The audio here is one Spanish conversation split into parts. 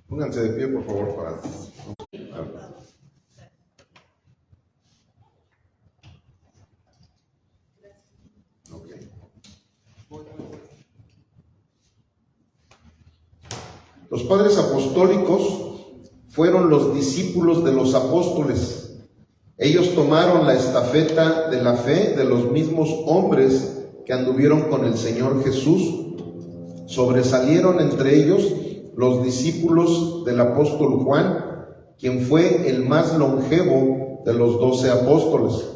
Pónganse de pie, por favor, para... Okay. Los padres apostólicos fueron los discípulos de los apóstoles. Ellos tomaron la estafeta de la fe de los mismos hombres que anduvieron con el Señor Jesús. Sobresalieron entre ellos los discípulos del apóstol Juan, quien fue el más longevo de los 12 apóstoles.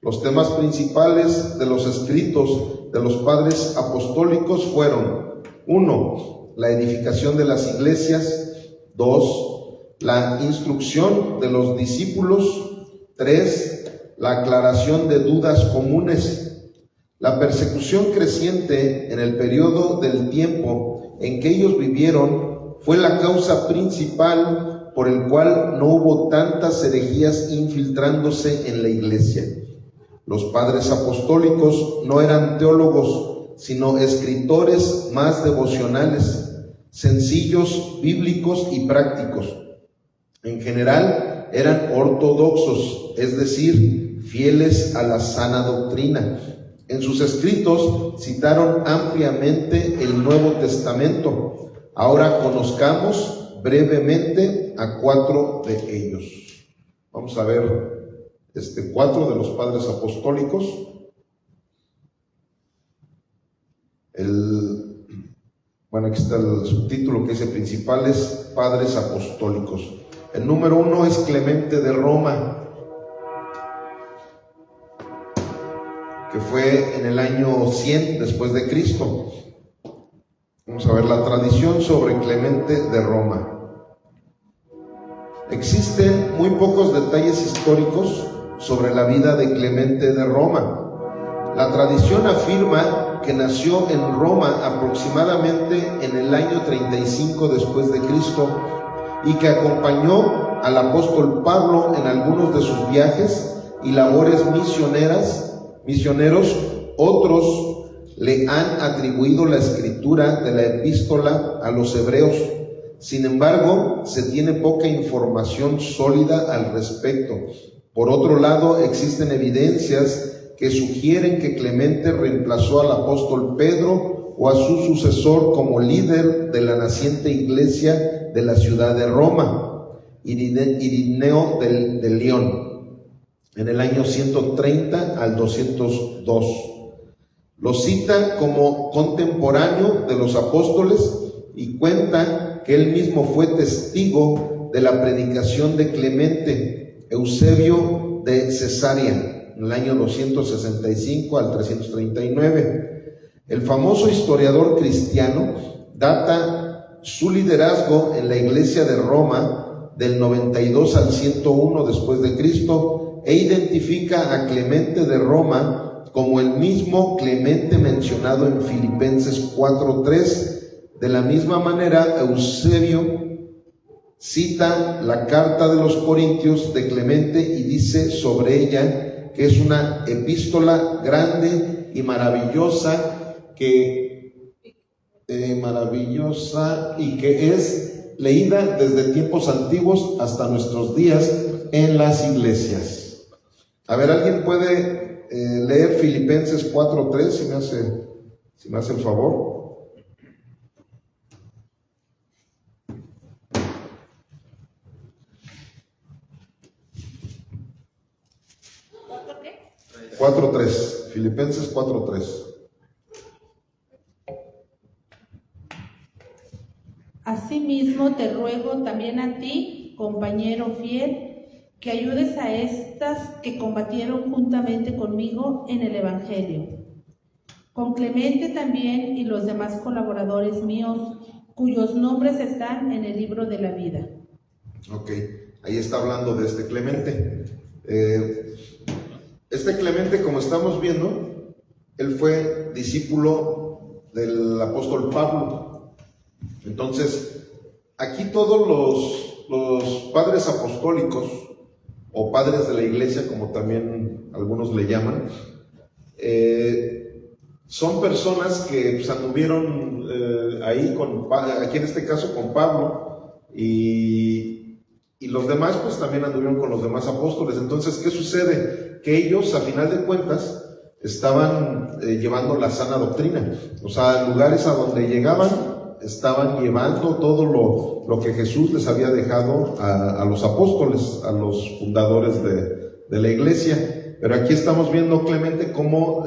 Los temas principales de los escritos de los padres apostólicos fueron: 1. La edificación de las iglesias. 2. La instrucción de los discípulos. 3. La aclaración de dudas comunes. La persecución creciente en el periodo del tiempo en que ellos vivieron fue la causa principal por el cual no hubo tantas herejías infiltrándose en la iglesia. Los padres apostólicos no eran teólogos, sino escritores más devocionales, sencillos, bíblicos y prácticos. En general eran ortodoxos, es decir, fieles a la sana doctrina. En sus escritos citaron ampliamente el Nuevo Testamento. Ahora conozcamos brevemente a 4 de ellos. Vamos a ver 4 de los padres apostólicos. Aquí está el subtítulo que dice principales padres apostólicos. El número 1 es Clemente de Roma, que fue en el año 100 después de Cristo. Vamos a ver la tradición sobre Clemente de Roma. Existen muy pocos detalles históricos sobre la vida de Clemente de Roma. La tradición afirma que nació en Roma aproximadamente en el año 35 después de Cristo y que acompañó al apóstol Pablo en algunos de sus viajes y labores misioneros. Otros le han atribuido la escritura de la epístola a los hebreos. Sin embargo, se tiene poca información sólida al respecto. Por otro lado, existen evidencias que sugieren que Clemente reemplazó al apóstol Pedro o a su sucesor como líder de la naciente iglesia de la ciudad de Roma, Irineo de León, en el año 130 al 202. Lo cita como contemporáneo de los apóstoles y cuenta que él mismo fue testigo de la predicación de Clemente, Eusebio de Cesarea, en el año 265 al 339. El famoso historiador cristiano data su liderazgo en la iglesia de Roma del 92 al 101 después de Cristo e identifica a Clemente de Roma como el mismo Clemente mencionado en Filipenses 4:3. De la misma manera, Eusebio cita la carta de los Corintios de Clemente y dice sobre ella que es una epístola grande y maravillosa y que es leída desde tiempos antiguos hasta nuestros días en las iglesias. A ver, ¿alguien puede leer Filipenses 4:3 si me hace el favor? Filipenses 4:3. Asimismo te ruego también a ti, compañero fiel, que ayudes a estas que combatieron juntamente conmigo en el Evangelio, con Clemente también y los demás colaboradores míos, cuyos nombres están en el libro de la vida. Ok, ahí está hablando de este Clemente. Este Clemente, como estamos viendo, él fue discípulo del apóstol Pablo. Entonces, aquí todos los padres apostólicos, o padres de la iglesia, como también algunos le llaman, son personas que anduvieron ahí, aquí en este caso con Pablo, y los demás pues también anduvieron con los demás apóstoles. Entonces, ¿qué sucede? Que ellos, a final de cuentas, estaban llevando la sana doctrina. O sea, lugares a donde llegaban, estaban llevando todo lo que Jesús les había dejado a los apóstoles, a los fundadores de la iglesia. Pero aquí estamos viendo, Clemente, cómo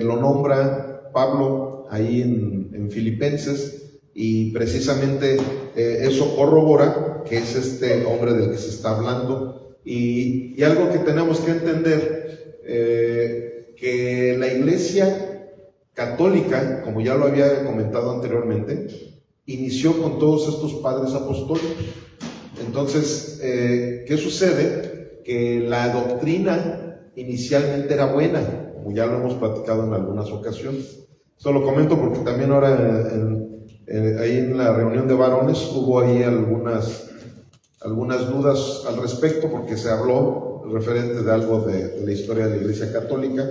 lo nombra Pablo ahí en Filipenses, y precisamente eso corrobora que es este hombre del que se está hablando. Y algo que tenemos que entender, que la iglesia católica, como ya lo había comentado anteriormente, inició con todos estos padres apostólicos. Entonces, ¿qué sucede? Que la doctrina inicialmente era buena, como ya lo hemos platicado en algunas ocasiones. Esto lo comento porque también ahora ahí en la reunión de varones hubo ahí algunas dudas al respecto, porque se habló referente de algo de la historia de la Iglesia Católica,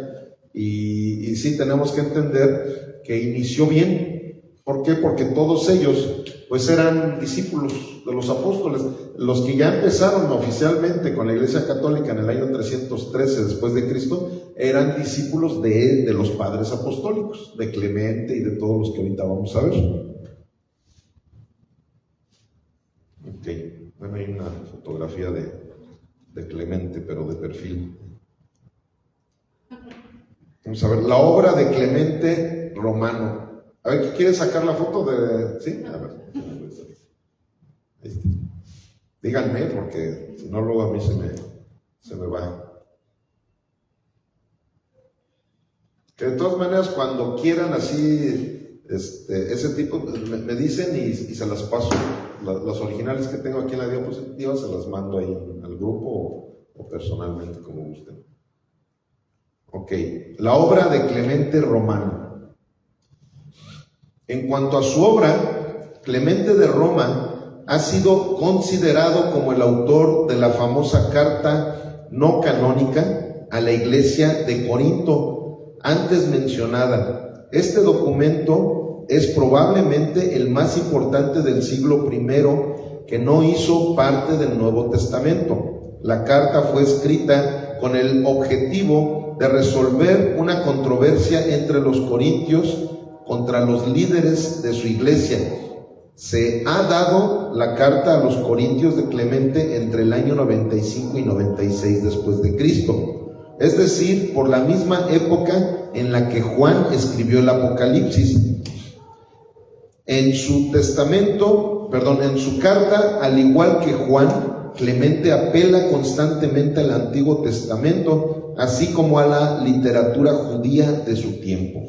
y sí tenemos que entender que inició bien. ¿Por qué? Porque todos ellos pues eran discípulos de los apóstoles. Los que ya empezaron oficialmente con la Iglesia Católica en el año 313 después de Cristo eran discípulos de los padres apostólicos, de Clemente y de todos los que ahorita vamos a ver. Ok, bueno, hay una fotografía de Clemente, pero de perfil. Vamos a ver, la obra de Clemente Romano. A ver, ¿quiere sacar la foto de...? ¿Sí? A ver. Ahí está. Díganme, porque si no luego a mí se me va. Que de todas maneras, cuando quieran así, ese tipo, me dicen y se las paso. Las originales que tengo aquí en la diapositiva se las mando ahí al grupo o personalmente, como gusten. Ok, la obra de Clemente Romano. En cuanto a su obra, Clemente de Roma ha sido considerado como el autor de la famosa carta no canónica a la iglesia de Corinto, antes mencionada. Este documento es probablemente el más importante del siglo I que no hizo parte del Nuevo Testamento. La carta fue escrita con el objetivo de resolver una controversia entre los corintios contra los líderes de su iglesia. Se ha dado la carta a los corintios de Clemente entre el año 95 y 96 después de Cristo, es decir, por la misma época en la que Juan escribió el Apocalipsis. En su carta, al igual que Juan, Clemente apela constantemente al Antiguo Testamento, así como a la literatura judía de su tiempo.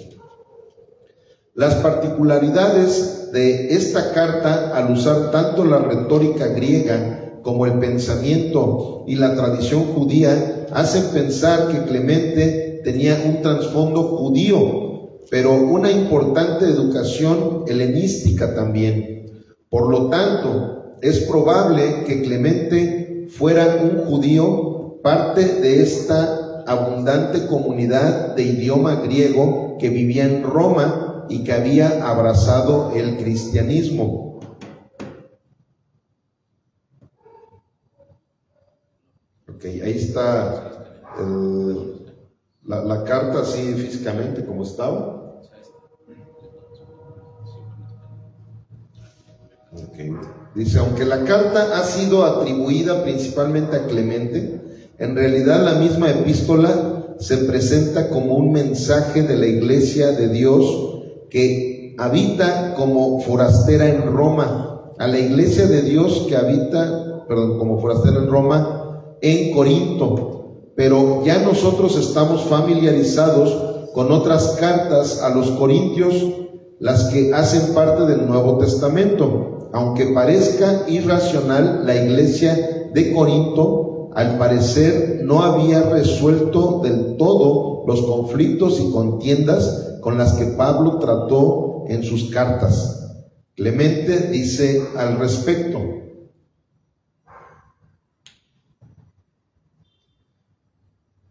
Las particularidades de esta carta, al usar tanto la retórica griega como el pensamiento y la tradición judía, hacen pensar que Clemente tenía un trasfondo judío, pero una importante educación helenística también. Por lo tanto, es probable que Clemente fuera un judío, parte de esta abundante comunidad de idioma griego que vivía en Roma y que había abrazado el cristianismo. Ok, ahí está la carta así físicamente como estaba. Okay. Dice, aunque la carta ha sido atribuida principalmente a Clemente, en realidad la misma epístola se presenta como un mensaje de la Iglesia de Dios que habita como forastera en Roma, a la Iglesia de Dios que habita, como forastera en Roma, en Corinto. Pero ya nosotros estamos familiarizados con otras cartas a los corintios, las que hacen parte del Nuevo Testamento. Aunque parezca irracional, la Iglesia de Corinto, al parecer, no había resuelto del todo los conflictos y contiendas con las que Pablo trató en sus cartas. Clemente dice al respecto: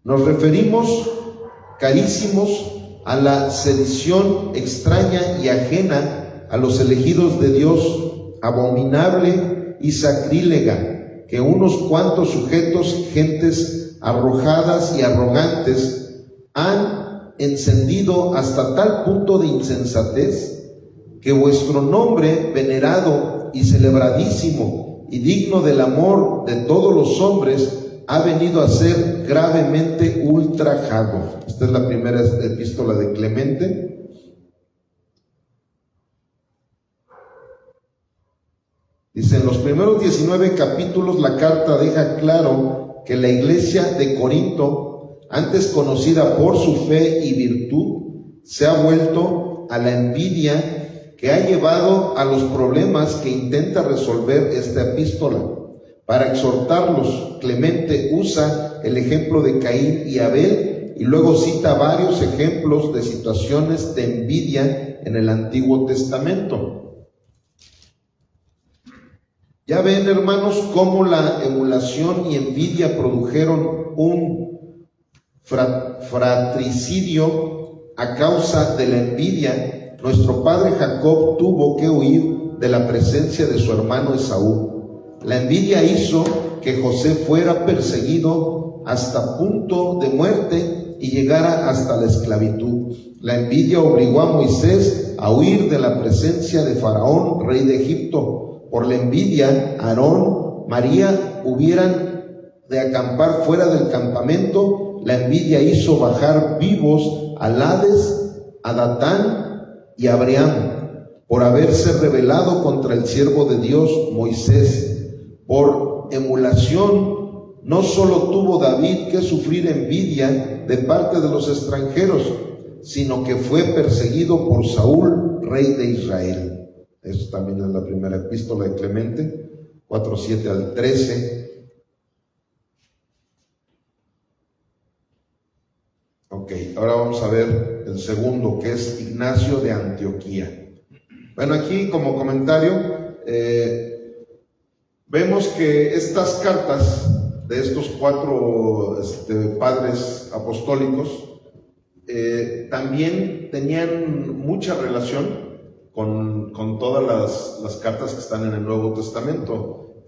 nos referimos, carísimos, a la sedición extraña y ajena a los elegidos de Dios, abominable y sacrílega, que unos cuantos sujetos, gentes arrojadas y arrogantes, han encendido hasta tal punto de insensatez, que vuestro nombre venerado y celebradísimo y digno del amor de todos los hombres ha venido a ser gravemente ultrajado. Esta es la primera epístola de Clemente. Dice, en los primeros 19 capítulos la carta deja claro que la iglesia de Corinto, antes conocida por su fe y virtud, se ha vuelto a la envidia que ha llevado a los problemas que intenta resolver esta epístola. Para exhortarlos, Clemente usa el ejemplo de Caín y Abel y luego cita varios ejemplos de situaciones de envidia en el Antiguo Testamento. Ya ven, hermanos, cómo la emulación y envidia produjeron un fratricidio a causa de la envidia. Nuestro padre Jacob tuvo que huir de la presencia de su hermano Esaú. La envidia hizo que José fuera perseguido hasta punto de muerte y llegara hasta la esclavitud. La envidia obligó a Moisés a huir de la presencia de Faraón, rey de Egipto. Por la envidia, Aarón, María hubieran de acampar fuera del campamento. La envidia hizo bajar vivos a Hades, a Datán y a Abiram, por haberse rebelado contra el siervo de Dios, Moisés. Por emulación, no solo tuvo David que sufrir envidia de parte de los extranjeros, sino que fue perseguido por Saúl, rey de Israel. Esto también es la primera epístola de Clemente, 4:7 al 13. Ok, ahora vamos a ver el segundo, que es Ignacio de Antioquía. Bueno, aquí como comentario, vemos que estas cartas de estos cuatro padres apostólicos también tenían mucha relación con todas las cartas que están en el Nuevo Testamento.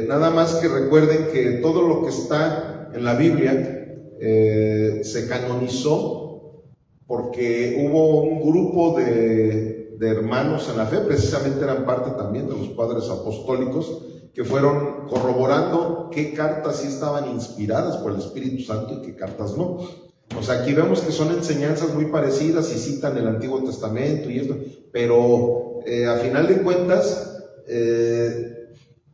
Nada más que recuerden que todo lo que está en la Biblia se canonizó porque hubo un grupo de hermanos en la fe, precisamente eran parte también de los padres apostólicos, que fueron corroborando qué cartas sí estaban inspiradas por el Espíritu Santo y qué cartas no. O sea, aquí vemos que son enseñanzas muy parecidas y citan el Antiguo Testamento y esto, pero a final de cuentas,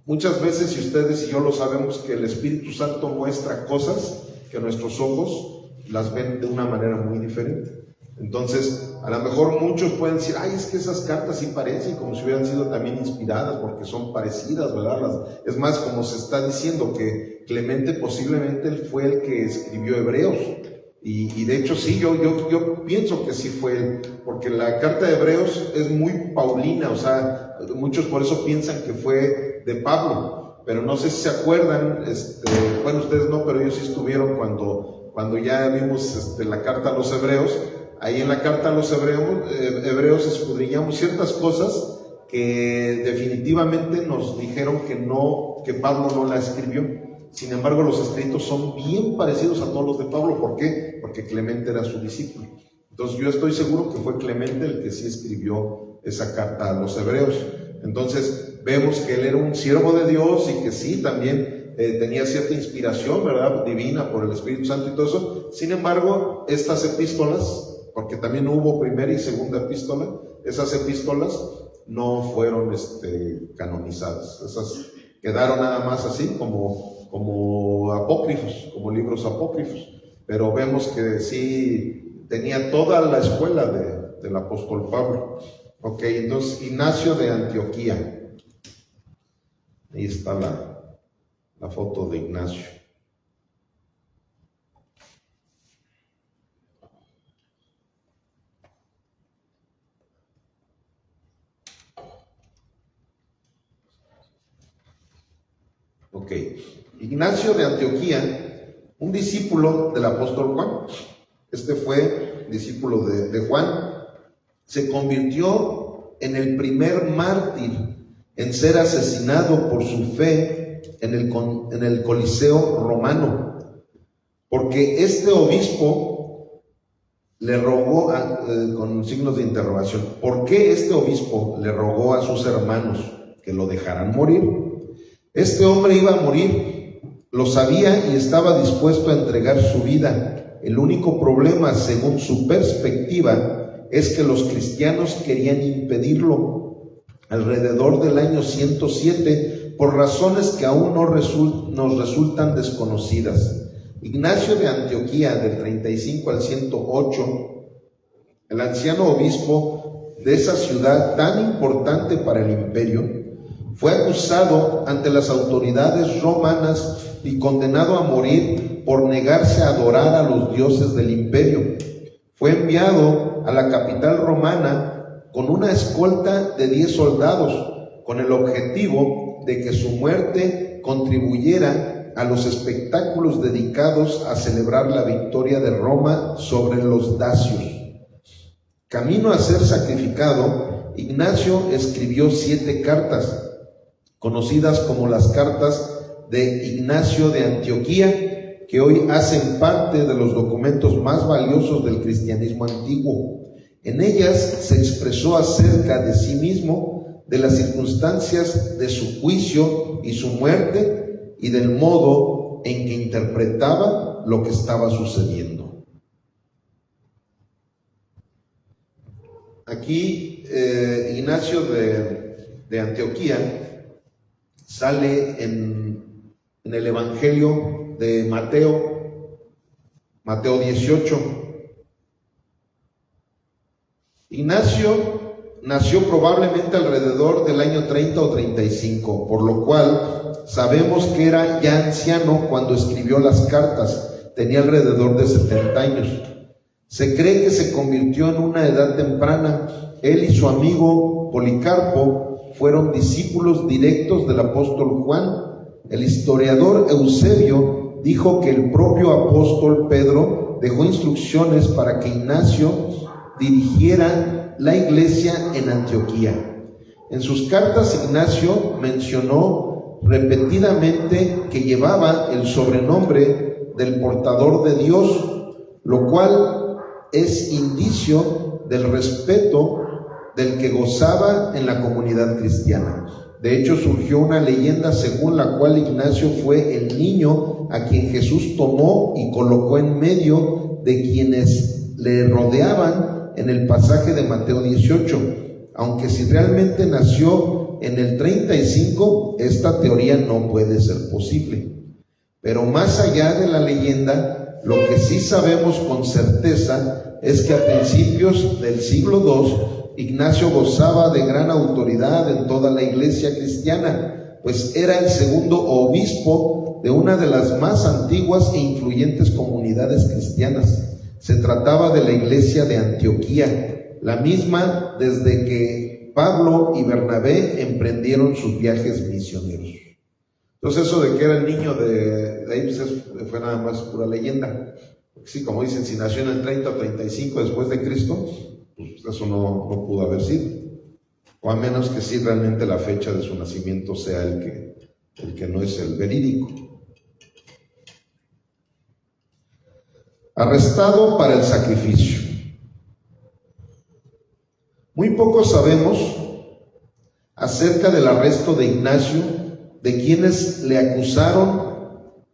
muchas veces, y ustedes y yo lo sabemos, que el Espíritu Santo muestra cosas que nuestros ojos las ven de una manera muy diferente. Entonces, a lo mejor muchos pueden decir, ay, es que esas cartas sí parecen como si hubieran sido también inspiradas, porque son parecidas, ¿verdad? Es más, como se está diciendo que Clemente posiblemente él fue el que escribió Hebreos, y de hecho sí, yo pienso que sí fue él, porque la carta de Hebreos es muy paulina, o sea, muchos por eso piensan que fue de Pablo, pero no sé si se acuerdan, bueno, ustedes no, pero ellos sí estuvieron cuando ya vimos la carta a los Hebreos. Ahí en la carta a los hebreos escudriñamos ciertas cosas que definitivamente nos dijeron que Pablo no la escribió. Sin embargo, los escritos son bien parecidos a todos los de Pablo. ¿Por qué? Porque Clemente era su discípulo. Entonces yo estoy seguro que fue Clemente el que sí escribió esa carta a los hebreos. Entonces vemos que él era un siervo de Dios y que sí, también tenía cierta inspiración, ¿verdad?, divina por el Espíritu Santo y todo eso. Sin embargo, estas epístolas, porque también hubo primera y segunda epístola, esas epístolas no fueron canonizadas. Esas quedaron nada más así como apócrifos, como libros apócrifos. Pero vemos que sí tenía toda la escuela del apóstol Pablo. Ok, entonces Ignacio de Antioquía. Ahí está la foto de Ignacio. Ok, Ignacio de Antioquía, un discípulo del apóstol Juan. Fue discípulo de Juan. Se convirtió en el primer mártir en ser asesinado por su fe en el Coliseo romano, porque este obispo le rogó, con signos de interrogación, ¿por qué este obispo le rogó a sus hermanos que lo dejaran morir? Este hombre iba a morir, lo sabía y estaba dispuesto a entregar su vida. El único problema, según su perspectiva, es que los cristianos querían impedirlo. Alrededor del año 107, por razones que aún nos resultan desconocidas, Ignacio de Antioquía, del 35 al 108, el anciano obispo de esa ciudad tan importante para el imperio, fue acusado ante las autoridades romanas y condenado a morir por negarse a adorar a los dioses del imperio. Fue enviado a la capital romana con una escolta de 10 soldados, con el objetivo de que su muerte contribuyera a los espectáculos dedicados a celebrar la victoria de Roma sobre los dacios. Camino a ser sacrificado, Ignacio escribió 7 cartas, conocidas como las cartas de Ignacio de Antioquía, que hoy hacen parte de los documentos más valiosos del cristianismo antiguo. En ellas se expresó acerca de sí mismo, de las circunstancias de su juicio y su muerte, y del modo en que interpretaba lo que estaba sucediendo. Aquí Ignacio de Antioquía sale en el Evangelio de Mateo 18. Ignacio nació probablemente alrededor del año 30 o 35, por lo cual sabemos que era ya anciano cuando escribió las cartas, tenía alrededor de 70 años. Se cree que se convirtió en una edad temprana. Él y su amigo Policarpo fueron discípulos directos del apóstol Juan. El historiador Eusebio dijo que el propio apóstol Pedro dejó instrucciones para que Ignacio dirigiera la iglesia en Antioquía. En sus cartas, Ignacio mencionó repetidamente que llevaba el sobrenombre del portador de Dios, lo cual es indicio del respeto del que gozaba en la comunidad cristiana. De hecho, surgió una leyenda según la cual Ignacio fue el niño a quien Jesús tomó y colocó en medio de quienes le rodeaban en el pasaje de Mateo 18. Aunque si realmente nació en el 35, esta teoría no puede ser posible. Pero más allá de la leyenda, lo que sí sabemos con certeza es que a principios del siglo II, Ignacio gozaba de gran autoridad en toda la iglesia cristiana, pues era el segundo obispo de una de las más antiguas e influyentes comunidades cristianas. Se trataba de la iglesia de Antioquía, la misma desde que Pablo y Bernabé emprendieron sus viajes misioneros. Entonces eso de que era el niño de ahí pues fue nada más pura leyenda. Sí, como dicen, si nació en el 30 o 35 después de Cristo, pues eso no pudo haber sido. O a menos que sí realmente la fecha de su nacimiento sea el que no es el verídico. Arrestado para el sacrificio. Muy poco sabemos acerca del arresto de Ignacio, de quienes le acusaron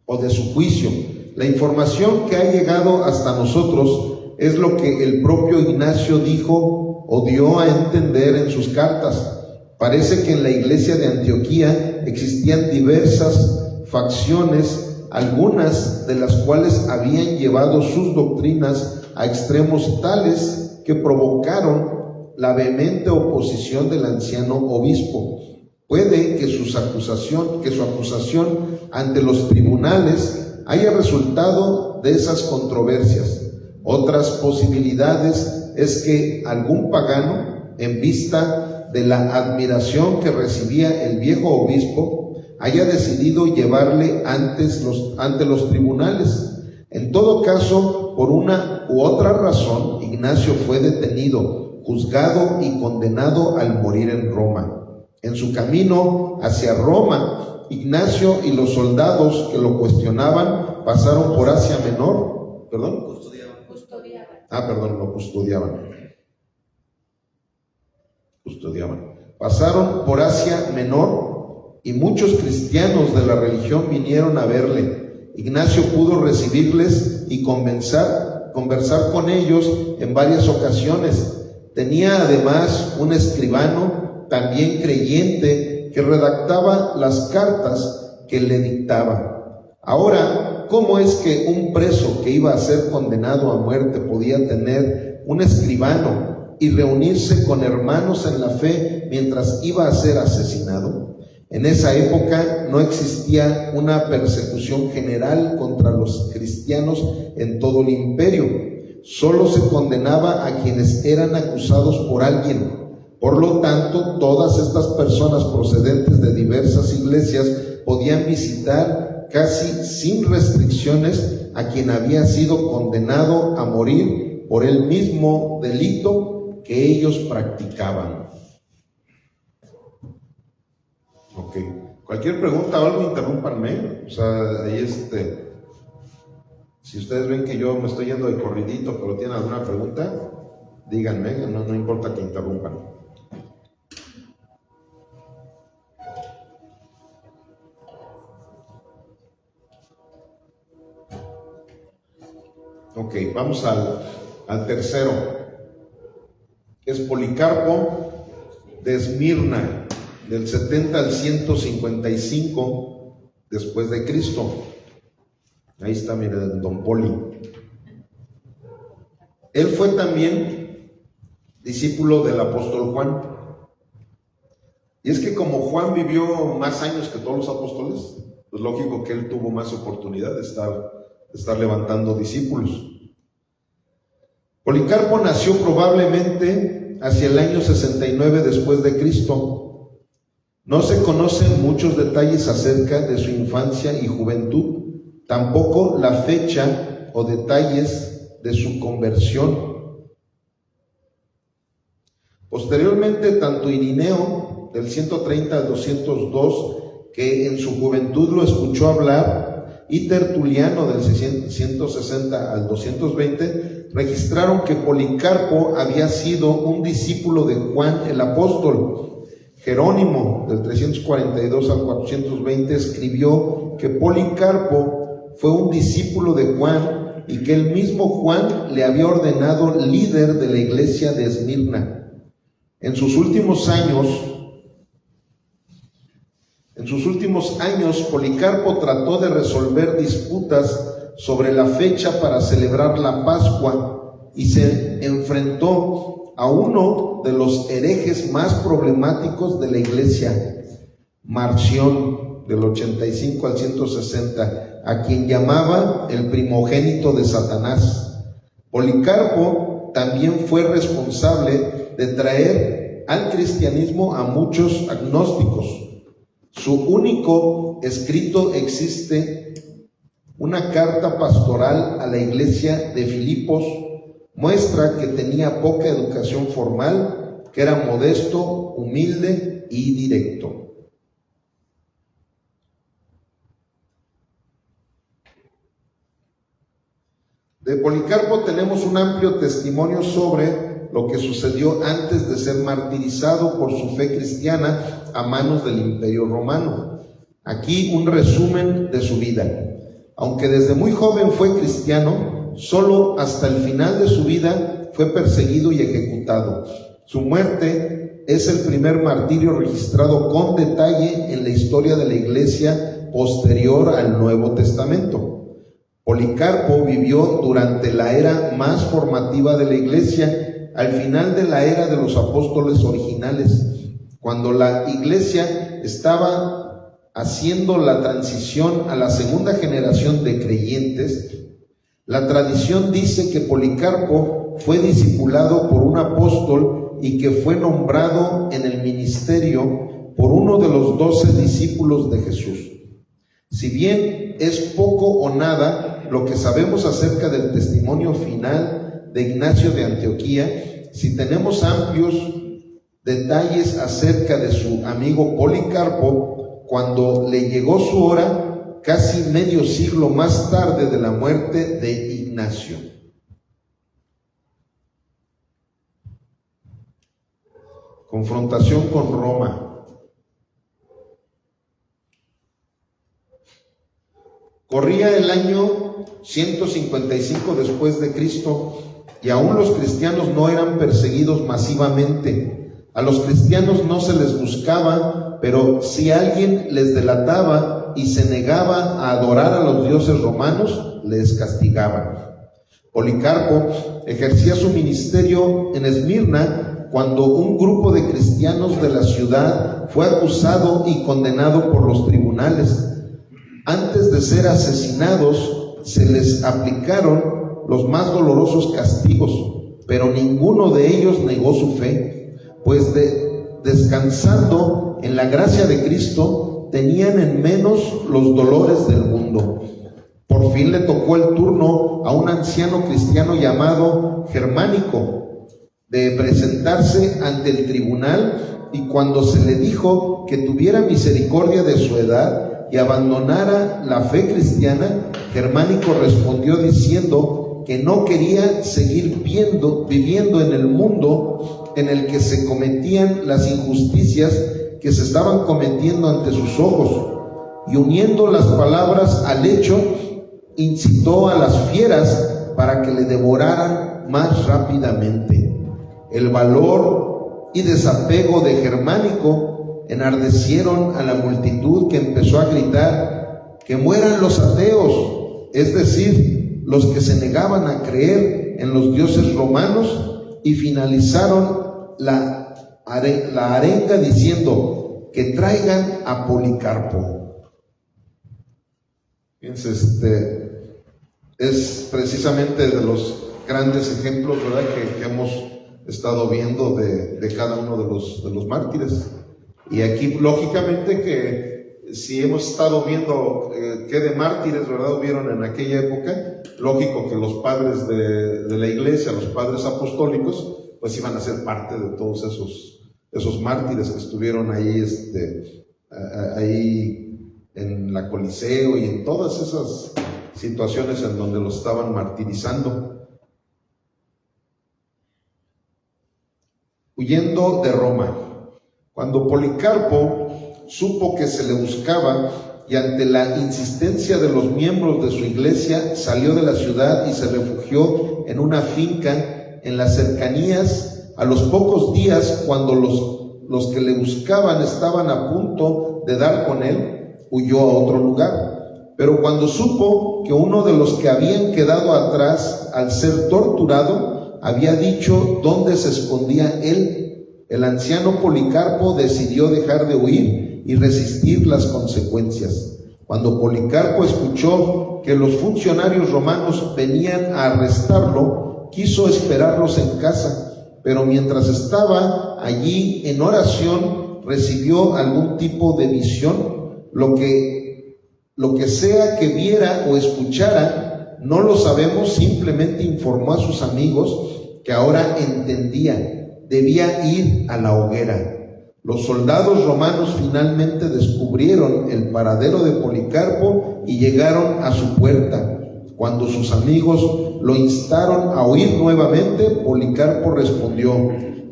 o de su juicio. La información que ha llegado hasta nosotros es lo que el propio Ignacio dijo o dio a entender en sus cartas. Parece que en la iglesia de Antioquía existían diversas facciones, algunas de las cuales habían llevado sus doctrinas a extremos tales que provocaron la vehemente oposición del anciano obispo. Puede que su acusación ante los tribunales haya resultado de esas controversias. Otras posibilidades es que algún pagano, en vista de la admiración que recibía el viejo obispo, haya decidido llevarle ante los tribunales. En todo caso, por una u otra razón, Ignacio fue detenido, juzgado y condenado al morir en Roma. En su camino hacia Roma, Ignacio y los soldados que lo cuestionaban pasaron por Asia Menor. ¿Perdón? Lo custodiaban. Pasaron por Asia Menor y muchos cristianos de la religión vinieron a verle. Ignacio pudo recibirles y conversar con ellos en varias ocasiones. Tenía además un escribano, también creyente, que redactaba las cartas que le dictaba. Ahora, ¿cómo es que un preso que iba a ser condenado a muerte podía tener un escribano y reunirse con hermanos en la fe mientras iba a ser asesinado? En esa época no existía una persecución general contra los cristianos en todo el imperio. Solo se condenaba a quienes eran acusados por alguien. Por lo tanto, todas estas personas procedentes de diversas iglesias podían visitar casi sin restricciones a quien había sido condenado a morir por el mismo delito que ellos practicaban. Ok. Cualquier pregunta o algo, interrúmpanme. O sea, ahí si ustedes ven que yo me estoy yendo de corridito, pero tienen alguna pregunta, díganme, no importa que interrumpan. Ok, vamos al tercero. Es Policarpo de Esmirna, del 70 al 155 después de Cristo. Ahí está, miren, don Poli. Él fue también discípulo del apóstol Juan. Y es que como Juan vivió más años que todos los apóstoles, pues lógico que él tuvo más oportunidad de estar levantando discípulos. Policarpo nació probablemente hacia el año 69 después de Cristo. No se conocen muchos detalles acerca de su infancia y juventud, tampoco la fecha o detalles de su conversión. Posteriormente, tanto Irineo, del 130 al 202, que en su juventud lo escuchó hablar, y Tertuliano, del 160 al 220, registraron que Policarpo había sido un discípulo de Juan el apóstol. Jerónimo, del 342 al 420, escribió que Policarpo fue un discípulo de Juan y que el mismo Juan le había ordenado líder de la iglesia de Esmirna. En sus últimos años, Policarpo trató de resolver disputas sobre la fecha para celebrar la Pascua y se enfrentó a uno de los herejes más problemáticos de la iglesia, Marción, del 85 al 160, a quien llamaba el primogénito de Satanás. Policarpo también fue responsable de traer al cristianismo a muchos agnósticos. Su único escrito existe, una carta pastoral a la iglesia de Filipos, muestra que tenía poca educación formal, que era modesto, humilde y directo. De Policarpo tenemos un amplio testimonio sobre lo que sucedió antes de ser martirizado por su fe cristiana a manos del Imperio Romano. Aquí un resumen de su vida. Aunque desde muy joven fue cristiano, solo hasta el final de su vida fue perseguido y ejecutado. Su muerte es el primer martirio registrado con detalle en la historia de la Iglesia posterior al Nuevo Testamento. Policarpo vivió durante la era más formativa de la Iglesia, al final de la era de los apóstoles originales, cuando la Iglesia estaba haciendo la transición a la segunda generación de creyentes. La tradición dice que Policarpo fue discipulado por un apóstol y que fue nombrado en el ministerio por uno de los 12 discípulos de Jesús. Si bien es poco o nada lo que sabemos acerca del testimonio final de Ignacio de Antioquía, sí tenemos amplios detalles acerca de su amigo Policarpo cuando le llegó su hora, casi medio siglo más tarde de la muerte de Ignacio. Confrontación con Roma. Corría el año 155 después de Cristo y aún los cristianos no eran perseguidos masivamente. A los cristianos no se les buscaba, pero si alguien les delataba y se negaba a adorar a los dioses romanos, les castigaban. Policarpo ejercía su ministerio en Esmirna cuando un grupo de cristianos de la ciudad fue acusado y condenado por los tribunales. Antes de ser asesinados, se les aplicaron los más dolorosos castigos, pero ninguno de ellos negó su fe, pues descansando en la gracia de Cristo, tenían en menos los dolores del mundo. Por fin le tocó el turno a un anciano cristiano llamado Germánico de presentarse ante el tribunal, y cuando se le dijo que tuviera misericordia de su edad y abandonara la fe cristiana, Germánico respondió diciendo que no quería seguir viviendo en el mundo en el que se cometían las injusticias que se estaban cometiendo ante sus ojos, y uniendo las palabras al hecho, incitó a las fieras para que le devoraran más rápidamente. El valor y desapego de Germánico enardecieron a la multitud, que empezó a gritar: ¡que mueran los ateos!, es decir, los que se negaban a creer en los dioses romanos, y finalizaron la arenga diciendo: que traigan a Policarpo. Fíjense, es precisamente de los grandes ejemplos, ¿verdad?, que hemos estado viendo de cada uno de los mártires. Y aquí, lógicamente, que si hemos estado viendo qué de mártires, ¿verdad?, hubieron en aquella época, lógico que los padres de la iglesia, los padres apostólicos, pues iban a ser parte de todos esos mártires que estuvieron ahí, ahí en la Coliseo y en todas esas situaciones en donde los estaban martirizando. Huyendo de Roma. Cuando Policarpo supo que se le buscaba, y ante la insistencia de los miembros de su iglesia, salió de la ciudad y se refugió en una finca en las cercanías. A los pocos días, cuando los que le buscaban estaban a punto de dar con él, huyó a otro lugar. Pero cuando supo que uno de los que habían quedado atrás, al ser torturado, había dicho dónde se escondía él, el anciano Policarpo decidió dejar de huir y resistir las consecuencias. Cuando Policarpo escuchó que los funcionarios romanos venían a arrestarlo, quiso esperarlos en casa, pero mientras estaba allí en oración, recibió algún tipo de visión. Lo que sea que viera o escuchara, no lo sabemos, simplemente informó a sus amigos que ahora entendía. Debía ir a la hoguera. Los soldados romanos finalmente descubrieron el paradero de Policarpo y llegaron a su puerta. Cuando sus amigos lo instaron a huir nuevamente, Policarpo respondió: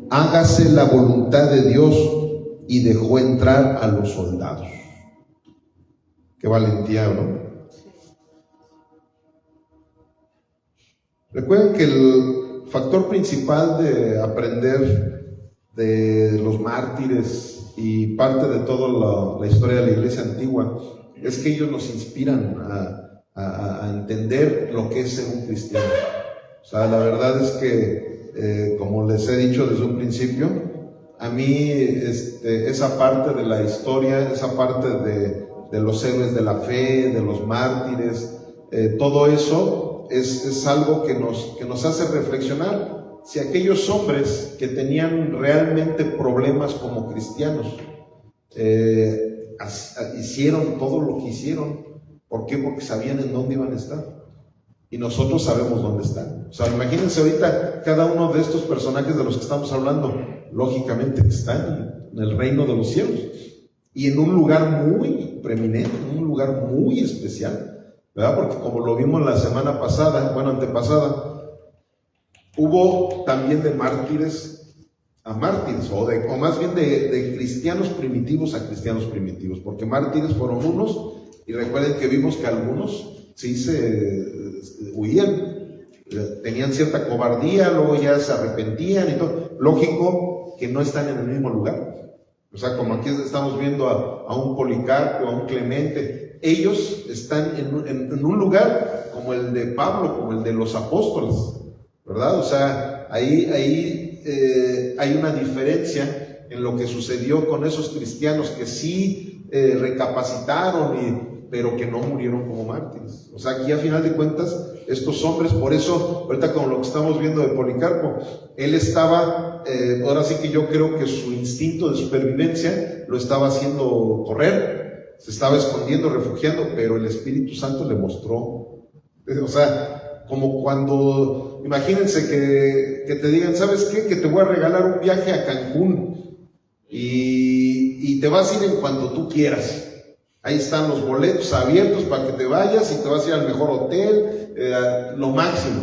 hágase la voluntad de Dios, y dejó entrar a los soldados. Qué valentía, ¿no? Recuerden que el factor principal de aprender de los mártires y parte de toda la historia de la iglesia antigua es que ellos nos inspiran a entender lo que es ser un cristiano. O sea, la verdad es que, como les he dicho desde un principio, a mí esa parte de la historia, esa parte de los héroes de la fe, de los mártires, todo eso es algo que nos hace reflexionar. Si aquellos hombres que tenían realmente problemas como cristianos hicieron todo lo que hicieron, ¿por qué? Porque sabían en dónde iban a estar. y nosotros sabemos dónde están. O sea, imagínense ahorita cada uno de estos personajes de los que estamos hablando, lógicamente están en el reino de los cielos y en un lugar muy preeminente, en un lugar muy especial, ¿verdad? Porque como lo vimos la semana pasada, antepasada, hubo también de mártires a mártires, o más bien de cristianos primitivos a cristianos primitivos, porque mártires fueron unos, y recuerden que vimos que algunos sí se huían, tenían cierta cobardía, luego ya se arrepentían y todo. Lógico que no están en el mismo lugar. O sea, como aquí estamos viendo a un Policarpo, a un Clemente, ellos están en un lugar como el de Pablo, como el de los apóstoles, ¿verdad? O sea, ahí hay una diferencia en lo que sucedió con esos cristianos que sí recapacitaron, pero que no murieron como mártires. O sea, aquí a final de cuentas, estos hombres, por eso, ahorita con lo que estamos viendo de Policarpo, él estaba, ahora sí que yo creo que su instinto de supervivencia lo estaba haciendo correr, se estaba escondiendo, refugiando, pero el Espíritu Santo le mostró, o sea, como cuando, imagínense que te digan, ¿sabes qué? Que te voy a regalar un viaje a Cancún y te vas a ir en cuando tú quieras. Ahí están los boletos abiertos para que te vayas y te vas a ir al mejor hotel, lo máximo.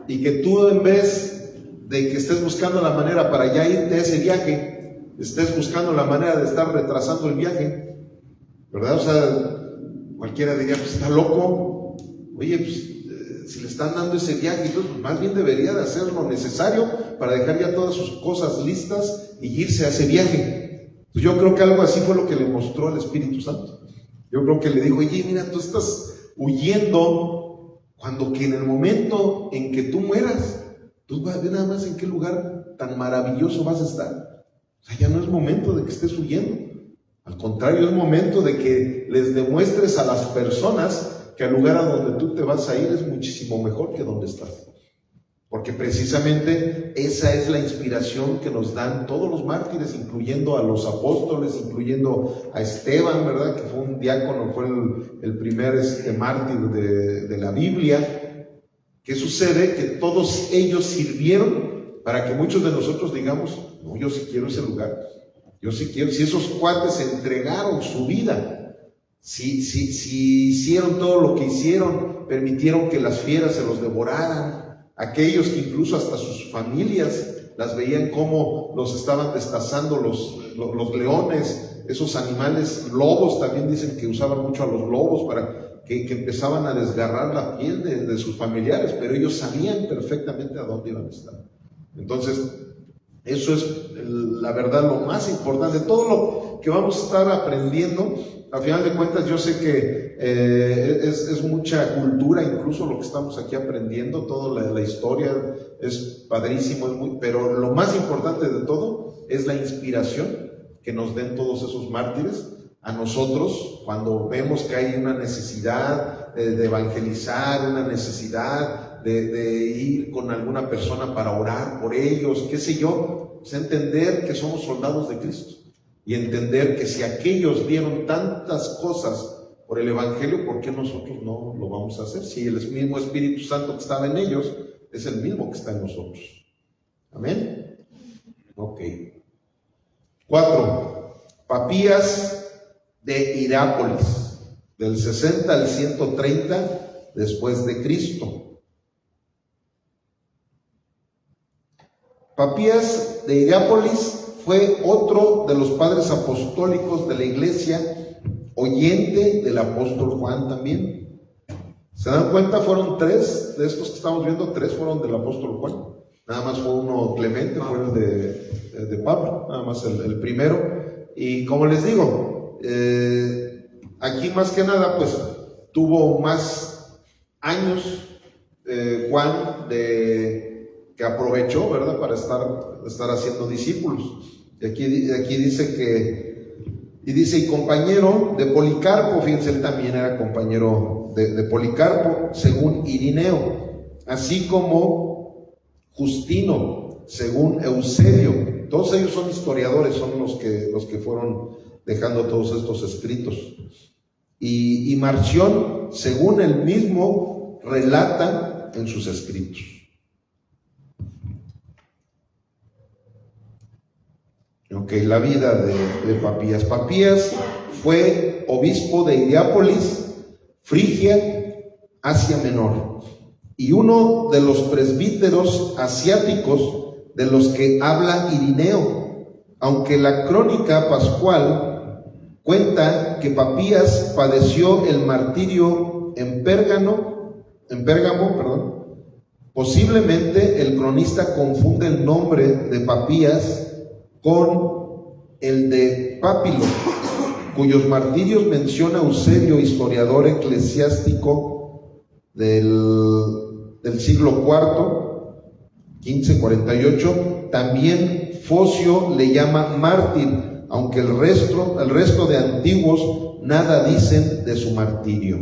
Y que tú, en vez de que estés buscando la manera para ya irte a ese viaje, estés buscando la manera de estar retrasando el viaje, ¿verdad? O sea, cualquiera diría, pues está loco. Oye, pues si le están dando ese viaje, entonces pues, más bien debería de hacer lo necesario para dejar ya todas sus cosas listas y irse a ese viaje. Pues yo creo que algo así fue lo que le mostró el Espíritu Santo. Yo creo que le dijo, oye, mira, tú estás huyendo cuando que en el momento en que tú mueras, tú vas a ver nada más en qué lugar tan maravilloso vas a estar. O sea, ya no es momento de que estés huyendo. Al contrario, es momento de que les demuestres a las personas que el lugar a donde tú te vas a ir es muchísimo mejor que donde estás. Porque precisamente esa es la inspiración que nos dan todos los mártires, incluyendo a los apóstoles, incluyendo a Esteban, ¿verdad? Que fue un diácono, fue el primer mártir de la Biblia. ¿Qué sucede? Que todos ellos sirvieron para que muchos de nosotros digamos, no, yo sí quiero ese lugar. Yo sí quiero. Si esos cuates entregaron su vida, si hicieron todo lo que hicieron, permitieron que las fieras se los devoraran, aquellos que incluso hasta sus familias las veían como los estaban destazando los leones, esos animales, lobos también dicen que usaban mucho a los lobos para que empezaban a desgarrar la piel de sus familiares, pero ellos sabían perfectamente a dónde iban a estar. Entonces, eso es la verdad lo más importante. Todo lo que vamos a estar aprendiendo, a final de cuentas yo sé que es mucha cultura, incluso lo que estamos aquí aprendiendo, toda la historia es padrísimo, pero lo más importante de todo es la inspiración que nos den todos esos mártires a nosotros cuando vemos que hay una necesidad de evangelizar, una necesidad de ir con alguna persona para orar por ellos, qué sé yo, pues entender que somos soldados de Cristo. Y entender que si aquellos dieron tantas cosas por el Evangelio, ¿por qué nosotros no lo vamos a hacer? Si el mismo Espíritu Santo que estaba en ellos es el mismo que está en nosotros. ¿Amén? Ok. 4. Papías de Hierápolis, del 60 al 130 después de Cristo. Papías de Hierápolis fue otro de los padres apostólicos de la iglesia, oyente del apóstol Juan también. ¿Se dan cuenta? Fueron 3 de estos que estamos viendo, 3 fueron del apóstol Juan. Nada más fue uno Clemente, fue el de Pablo, nada más el primero. Y como les digo, aquí más que nada, pues tuvo más años Juan que aprovechó, ¿verdad? Para estar haciendo discípulos. Y aquí dice y compañero de Policarpo, fíjense, él también era compañero de Policarpo, según Irineo, así como Justino, según Eusebio. Todos ellos son historiadores, son los que fueron dejando todos estos escritos. Y Marción, según el mismo relata en sus escritos. Ok, la vida de Papías. Papías fue obispo de Hierápolis, Frigia, Asia Menor, y uno de los presbíteros asiáticos de los que habla Irineo, aunque la crónica pascual cuenta que Papías padeció el martirio en Pérgamo, posiblemente el cronista confunde el nombre de Papías con el de Papilo, cuyos martirios menciona Eusebio, historiador eclesiástico del siglo IV, 1548. También Focio le llama mártir, aunque el resto de antiguos nada dicen de su martirio.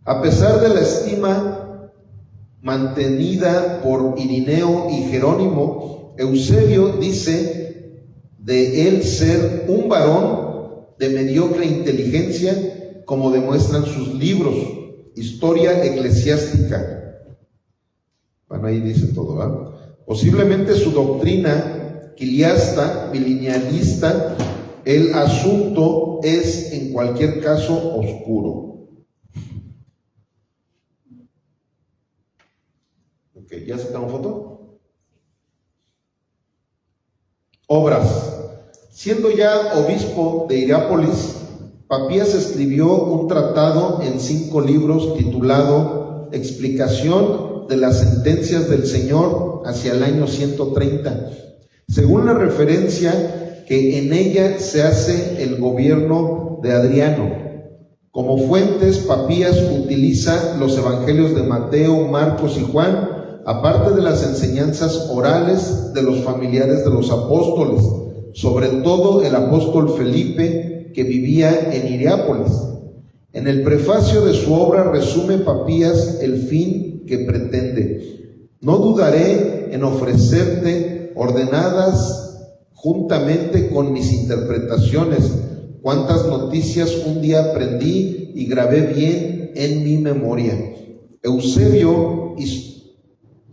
A pesar de la estima mantenida por Irineo y Jerónimo, Eusebio dice de él ser un varón de mediocre inteligencia, como demuestran sus libros, Historia Eclesiástica. Bueno, ahí dice todo, ¿verdad? Posiblemente su doctrina quiliasta, bilinealista, el asunto es en cualquier caso oscuro. Ok, ¿ya sacaron foto? Obras. Siendo ya obispo de Hierápolis, Papías escribió un tratado en 5 libros titulado Explicación de las sentencias del Señor hacia el año 130, según la referencia que en ella se hace el gobierno de Adriano. Como fuentes, Papías utiliza los evangelios de Mateo, Marcos y Juan, aparte de las enseñanzas orales de los familiares de los apóstoles, sobre todo el apóstol Felipe, que vivía en Hierápolis. En el prefacio de su obra resume Papías el fin que pretende. No dudaré en ofrecerte ordenadas juntamente con mis interpretaciones, cuantas noticias un día aprendí y grabé bien en mi memoria. Eusebio,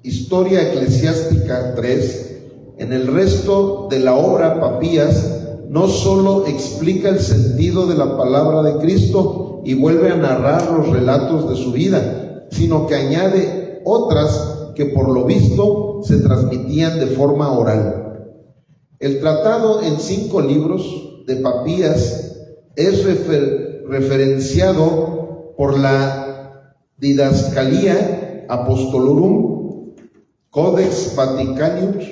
Historia Eclesiástica 3, en el resto de la obra Papías no solo explica el sentido de la palabra de Cristo y vuelve a narrar los relatos de su vida, sino que añade otras que por lo visto se transmitían de forma oral. El tratado en 5 libros de Papías es referenciado por la Didascalía Apostolorum, Codex Vaticanus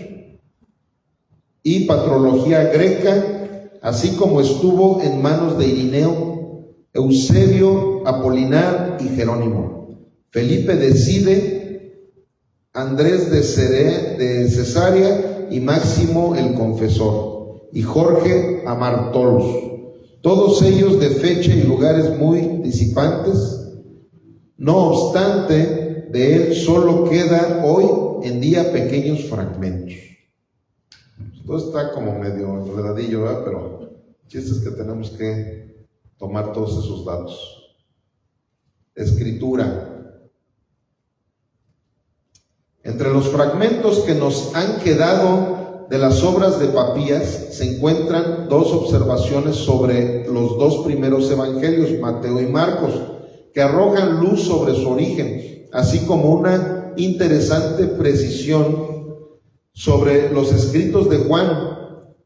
y Patrología Greca, así como estuvo en manos de Irineo, Eusebio, Apolinar y Jerónimo. Felipe de Side, Andrés de Cesarea y Máximo el Confesor, y Jorge Amartolus, todos ellos de fecha y lugares muy disipantes. No obstante, de él solo queda hoy en día pequeños fragmentos. Todo está como medio enredadillo, ¿verdad? Pero el chiste es que tenemos que tomar todos esos datos. Escritura. Entre los fragmentos que nos han quedado de las obras de Papías se encuentran 2 observaciones sobre los 2 primeros evangelios, Mateo y Marcos, que arrojan luz sobre su origen, así como una interesante precisión sobre los escritos de Juan,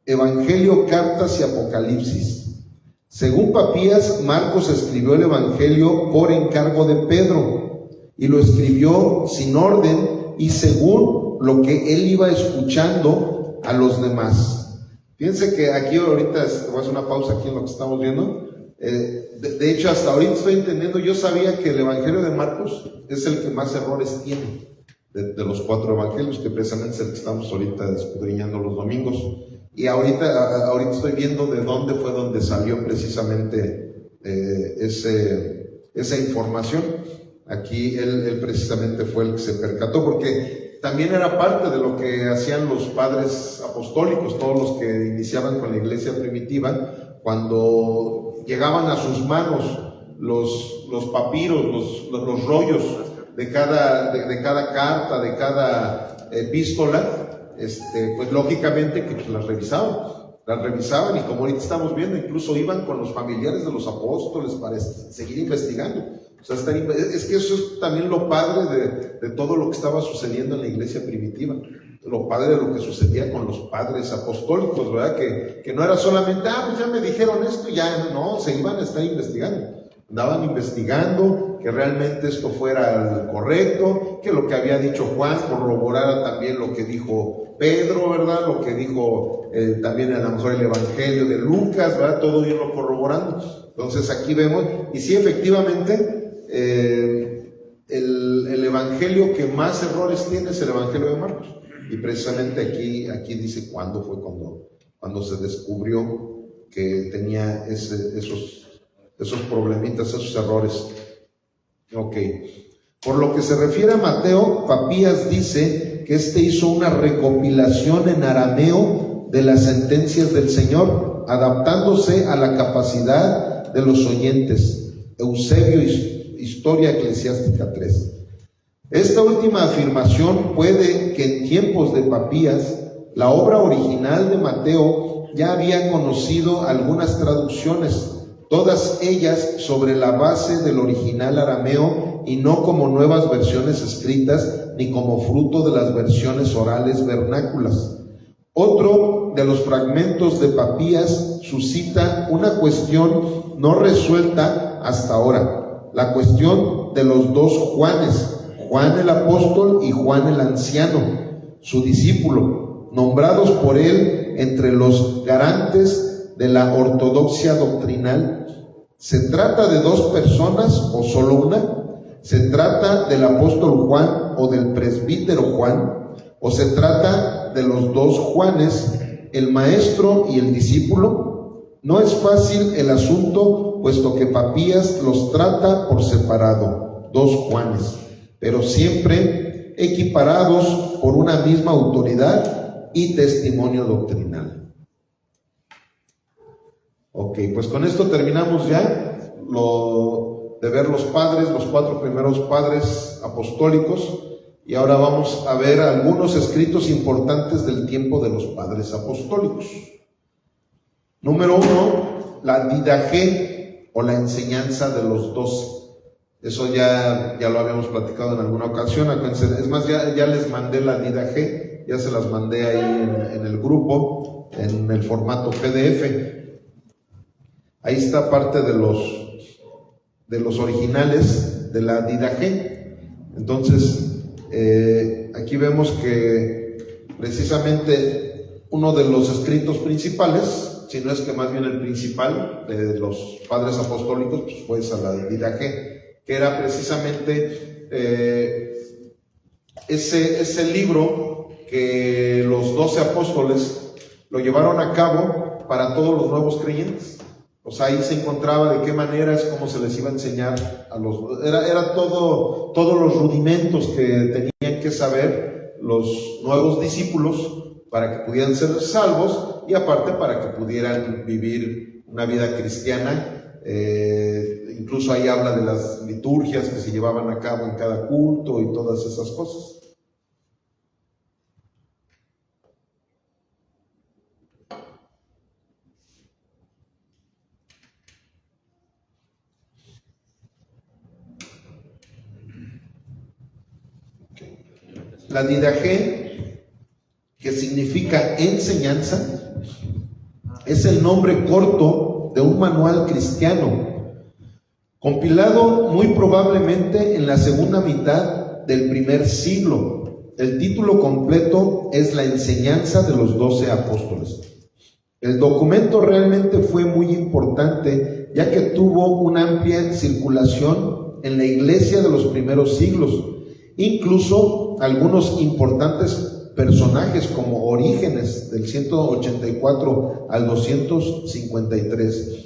Evangelio, cartas y Apocalipsis. Según Papías, Marcos escribió el Evangelio por encargo de Pedro y lo escribió sin orden y según lo que él iba escuchando a los demás. Fíjense que aquí ahorita voy a hacer una pausa aquí en lo que estamos viendo. De hecho, hasta ahorita estoy entendiendo, yo sabía que el Evangelio de Marcos es el que más errores tiene de los 4 evangelios, que precisamente es el que estamos ahorita escudriñando los domingos. Y ahorita estoy viendo de dónde fue donde salió precisamente esa información. Aquí él precisamente fue el que se percató, porque también era parte de lo que hacían los padres apostólicos, todos los que iniciaban con la iglesia primitiva. Cuando llegaban a sus manos los papiros, los rollos de cada carta, de cada epístola, pues lógicamente que pues, las revisaban, y como ahorita estamos viendo, incluso iban con los familiares de los apóstoles para seguir investigando. O sea, es que eso es también lo padre de todo lo que estaba sucediendo en la iglesia primitiva, lo padre de lo que sucedía con los padres apostólicos, ¿verdad? Que no era solamente, pues ya me dijeron esto, ya no, se iban a estar investigando. Andaban investigando que realmente esto fuera correcto, que lo que había dicho Juan corroborara también lo que dijo Pedro, ¿verdad? Lo que dijo también a lo mejor el Evangelio de Lucas, ¿verdad? Todo irlo corroborando. Entonces aquí vemos, y sí, efectivamente, el Evangelio que más errores tiene es el Evangelio de Marcos. Y precisamente aquí dice cuándo fue cuando se descubrió que tenía esos problemitas, esos errores. Ok. Por lo que se refiere a Mateo, Papías dice que hizo una recopilación en arameo de las sentencias del Señor, adaptándose a la capacidad de los oyentes. Eusebio, Historia Eclesiástica 3. Esta última afirmación puede que en tiempos de Papías, la obra original de Mateo ya había conocido algunas traducciones, todas ellas sobre la base del original arameo y no como nuevas versiones escritas ni como fruto de las versiones orales vernáculas. Otro de los fragmentos de Papías suscita una cuestión no resuelta hasta ahora, la cuestión de los dos Juanes, Juan el apóstol y Juan el anciano, su discípulo, nombrados por él entre los garantes de la ortodoxia doctrinal. ¿Se trata de dos personas o solo una? ¿Se trata del apóstol Juan o del presbítero Juan? ¿O se trata de los dos Juanes, el maestro y el discípulo? No es fácil el asunto, puesto que Papías los trata por separado, dos Juanes, pero siempre equiparados por una misma autoridad y testimonio doctrinal. Ok, pues con esto terminamos ya de ver los cuatro primeros padres apostólicos, y ahora vamos a ver algunos escritos importantes del tiempo de los padres apostólicos. Número 1, la Didaché, o la enseñanza de los 12. Eso ya lo habíamos platicado en alguna ocasión. Es más, ya les mandé la Didaché, ya se las mandé ahí en el grupo, en el formato PDF. Ahí está parte de los originales de la Didaché. Entonces, aquí vemos que precisamente uno de los escritos principales, si no es que más bien el principal de los padres apostólicos, pues fue esa, la Didaché, que era precisamente ese libro que los 12 apóstoles lo llevaron a cabo para todos los nuevos creyentes. O sea, ahí se encontraba de qué maneras, cómo se les iba a enseñar a era todos los rudimentos que tenían que saber los nuevos discípulos para que pudieran ser salvos, y aparte para que pudieran vivir una vida cristiana. Incluso ahí habla de las liturgias que se llevaban a cabo en cada culto y todas esas cosas. La Didaché, que significa enseñanza, es el nombre corto de un manual cristiano, compilado muy probablemente en la segunda mitad del primer siglo. El título completo es La enseñanza de los 12 apóstoles. El documento realmente fue muy importante, ya que tuvo una amplia circulación en la iglesia de los primeros siglos. Incluso algunos importantes personajes como Orígenes del 184 al 253,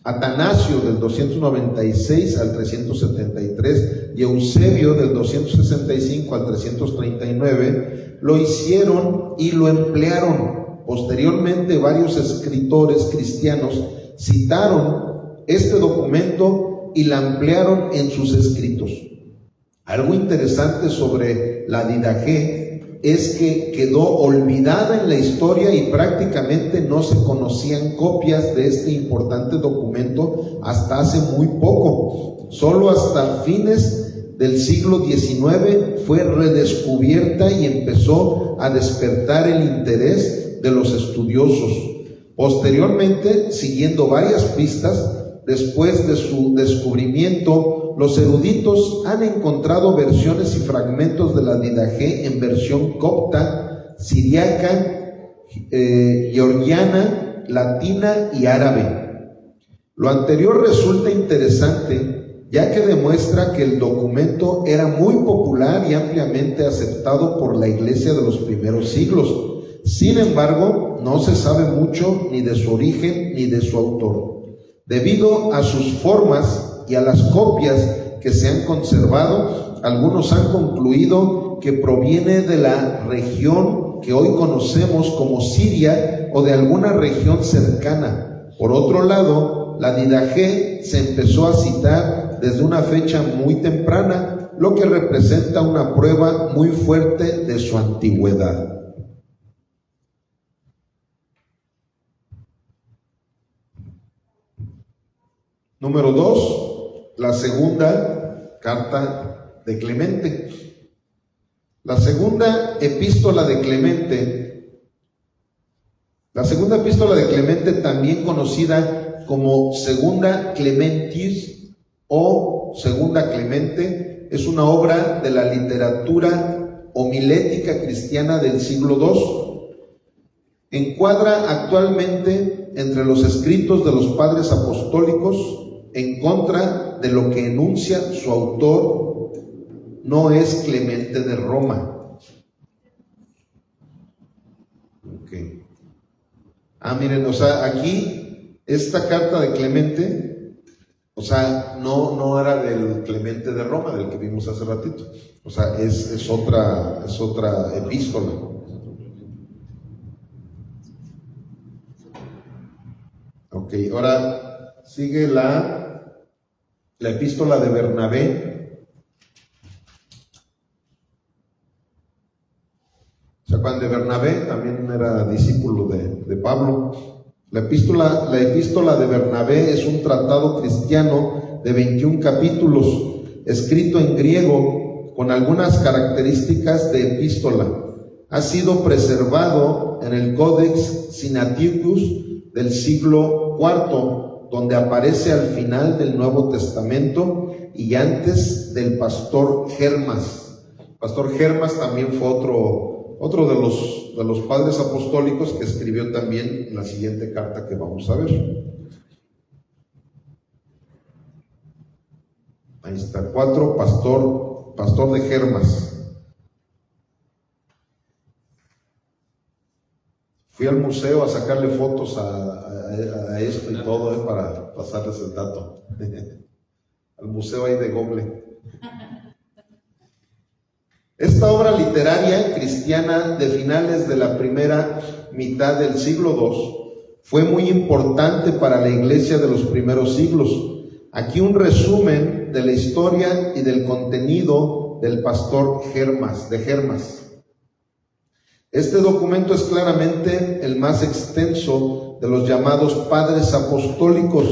Atanasio del 296 al 373 y Eusebio del 265 al 339 lo hicieron y lo emplearon. Posteriormente, varios escritores cristianos citaron este documento y la emplearon en sus escritos. Algo interesante sobre la Didaché es que quedó olvidada en la historia y prácticamente no se conocían copias de este importante documento hasta hace muy poco. Solo hasta fines del siglo XIX fue redescubierta y empezó a despertar el interés de los estudiosos. Posteriormente, siguiendo varias pistas, después de su descubrimiento, los eruditos han encontrado versiones y fragmentos de la Didaché en versión copta, siriaca, georgiana, latina y árabe. Lo anterior resulta interesante, ya que demuestra que el documento era muy popular y ampliamente aceptado por la Iglesia de los primeros siglos. Sin embargo, no se sabe mucho ni de su origen ni de su autor. Debido a sus formas y a las copias que se han conservado, algunos han concluido que proviene de la región que hoy conocemos como Siria o de alguna región cercana. Por otro lado, la Didaché se empezó a citar desde una fecha muy temprana, lo que representa una prueba muy fuerte de su antigüedad. Número 2, la segunda carta de Clemente. La segunda epístola de Clemente, también conocida como Segunda Clementius o Segunda Clemente, es una obra de la literatura homilética cristiana del siglo II. Encuadra actualmente entre los escritos de los padres apostólicos en contra de lo que enuncia su autor. No es Clemente de Roma. Okay. Miren, aquí esta carta de Clemente, no era del Clemente de Roma, del que vimos hace ratito. Es otra epístola. Ok, ahora sigue la epístola de Bernabé. ¿Se acuerdan de Bernabé? También era discípulo de Pablo. La epístola de Bernabé es un tratado cristiano de 21 capítulos, escrito en griego con algunas características de epístola. Ha sido preservado en el Codex Sinaiticus del siglo IV, donde aparece al final del Nuevo Testamento y antes del pastor Hermas. Pastor Hermas también fue otro de los padres apostólicos que escribió también la siguiente carta que vamos a ver. Ahí está, 4, pastor de Hermas. Fui al museo a sacarle fotos a esto y todo, para pasarles el dato. Al museo ahí de Google. Esta obra literaria cristiana de finales de la primera mitad del siglo II fue muy importante para la iglesia de los primeros siglos. Aquí un resumen de la historia y del contenido del pastor Hermas. Este documento es claramente el más extenso de los llamados padres apostólicos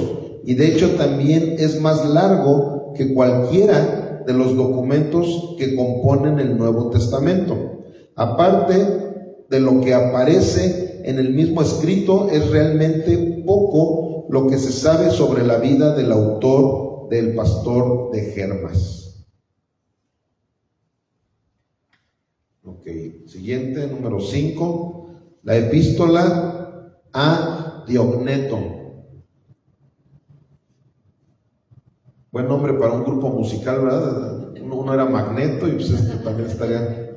y de hecho también es más largo que cualquiera de los documentos que componen el Nuevo Testamento. Aparte de lo que aparece en el mismo escrito, es realmente poco lo que se sabe sobre la vida del autor del pastor de Hermas. Ok, siguiente, número 5, la epístola a Diogneto. Buen nombre para un grupo musical, ¿verdad? Uno era Magneto y pues este también estaría.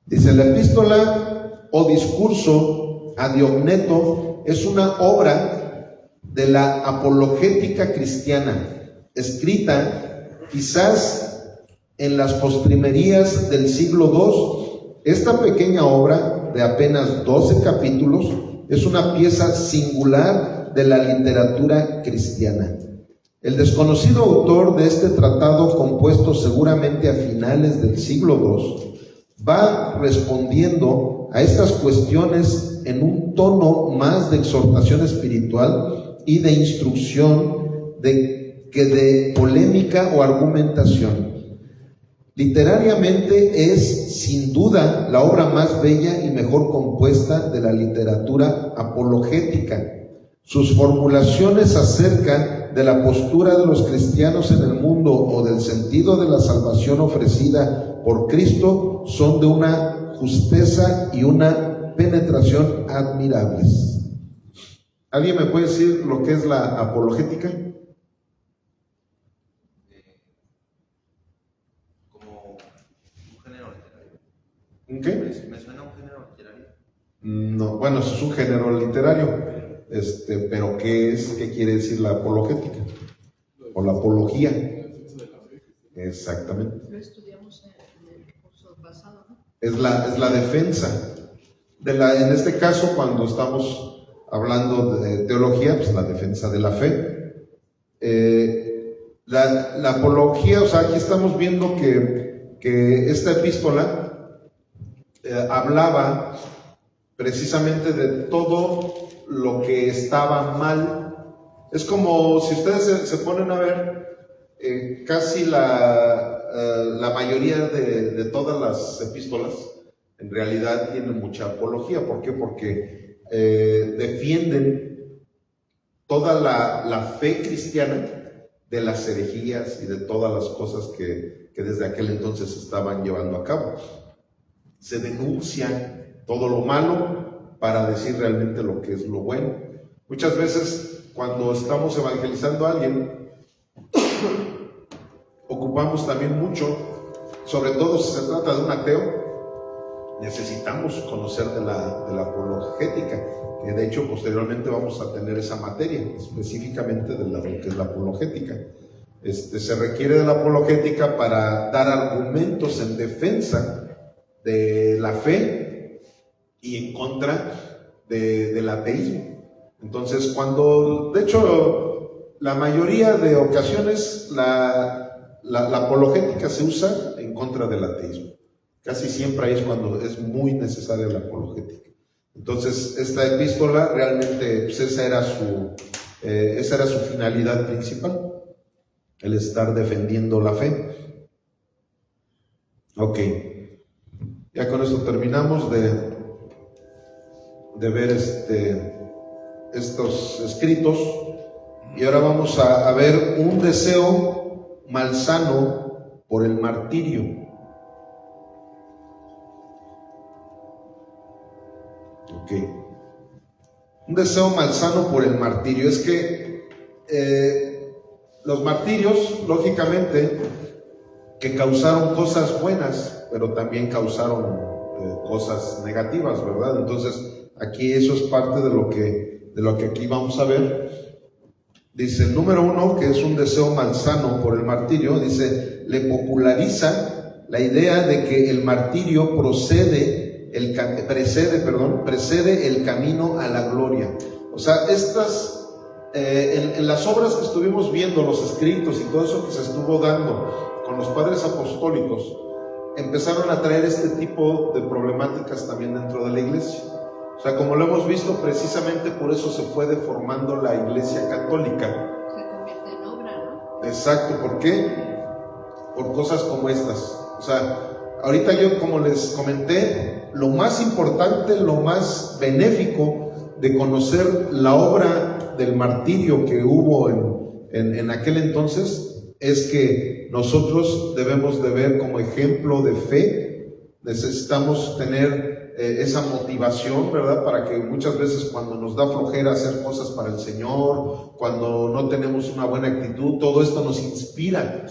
Dice, la epístola o discurso a Diogneto es una obra de la apologética cristiana, escrita quizás en las postrimerías del siglo II. Esta pequeña obra de apenas 12 capítulos es una pieza singular de la literatura cristiana. El desconocido autor de este tratado, compuesto seguramente a finales del siglo II, va respondiendo a estas cuestiones en un tono más de exhortación espiritual y de instrucción que de polémica o argumentación. Literariamente es, sin duda, la obra más bella y mejor compuesta de la literatura apologética. Sus formulaciones acerca de la postura de los cristianos en el mundo o del sentido de la salvación ofrecida por Cristo son de una justeza y una penetración admirables. ¿Alguien me puede decir lo que es la apologética? Como un género literario. ¿Un qué? Me suena a un género literario. No, bueno, es un género literario. Pero ¿qué es? ¿Qué quiere decir la apologética? O la apología. Exactamente. Lo estudiamos en el curso pasado, ¿no? Es la defensa. En este caso, cuando estamos hablando de teología, pues la defensa de la fe. La apología, o sea, aquí estamos viendo que esta epístola hablaba precisamente de todo lo que estaba mal. Es como si ustedes se ponen a ver casi la mayoría de todas las epístolas en realidad tienen mucha apología. ¿Por qué? Porque defienden toda la fe cristiana de las herejías y de todas las cosas que desde aquel entonces se estaban llevando a cabo. Se denuncia todo lo malo para decir realmente lo que es lo bueno. Muchas veces cuando estamos evangelizando a alguien, ocupamos también mucho, sobre todo si se trata de un ateo, necesitamos conocer de la apologética, que de hecho posteriormente vamos a tener esa materia, específicamente de lo que es la apologética. Se requiere de la apologética para dar argumentos en defensa de la fe y en contra del ateísmo. Entonces, de hecho, la mayoría de ocasiones la apologética se usa en contra del ateísmo. Casi siempre ahí es cuando es muy necesaria la apologética. Entonces, esta epístola realmente, pues esa era su finalidad principal, el estar defendiendo la fe. Ok, ya con esto terminamos de ver estos escritos, y ahora vamos a ver un deseo malsano por el martirio. Ok, un deseo malsano por el martirio. Es que los martirios, lógicamente, que causaron cosas buenas, pero también causaron cosas negativas, ¿verdad? Entonces, aquí eso es parte de lo que aquí vamos a ver. Dice el número 1, que es un deseo malsano por el martirio, dice, le populariza la idea de que el martirio precede el camino a la gloria. O sea, en las obras que estuvimos viendo, los escritos y todo eso que se estuvo dando con los padres apostólicos, empezaron a traer este tipo de problemáticas también dentro de la iglesia. O sea, como lo hemos visto, precisamente por eso se fue deformando la iglesia católica. Se convierte en obra, ¿no? Exacto, ¿por qué? Por cosas como estas. O sea, ahorita yo, como les comenté, lo más importante, lo más benéfico de conocer la obra del martirio que hubo en aquel entonces es que nosotros debemos de ver como ejemplo de fe. Necesitamos tener esa motivación, ¿verdad? Para que muchas veces cuando nos da flojera hacer cosas para el Señor, cuando no tenemos una buena actitud, todo esto nos inspira,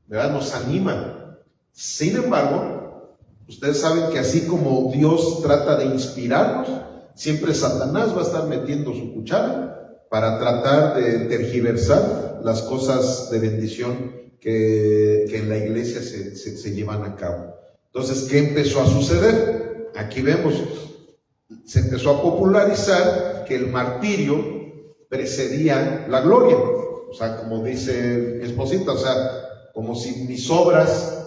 ¿verdad? Nos anima. Sin embargo, ustedes saben que así como Dios trata de inspirarnos, siempre Satanás va a estar metiendo su cuchara para tratar de tergiversar las cosas de bendición que en la iglesia se llevan a cabo. Entonces, ¿qué empezó a suceder? Aquí vemos, se empezó a popularizar que el martirio precedía la gloria. O sea, como dice mi esposita, o sea, como si mis obras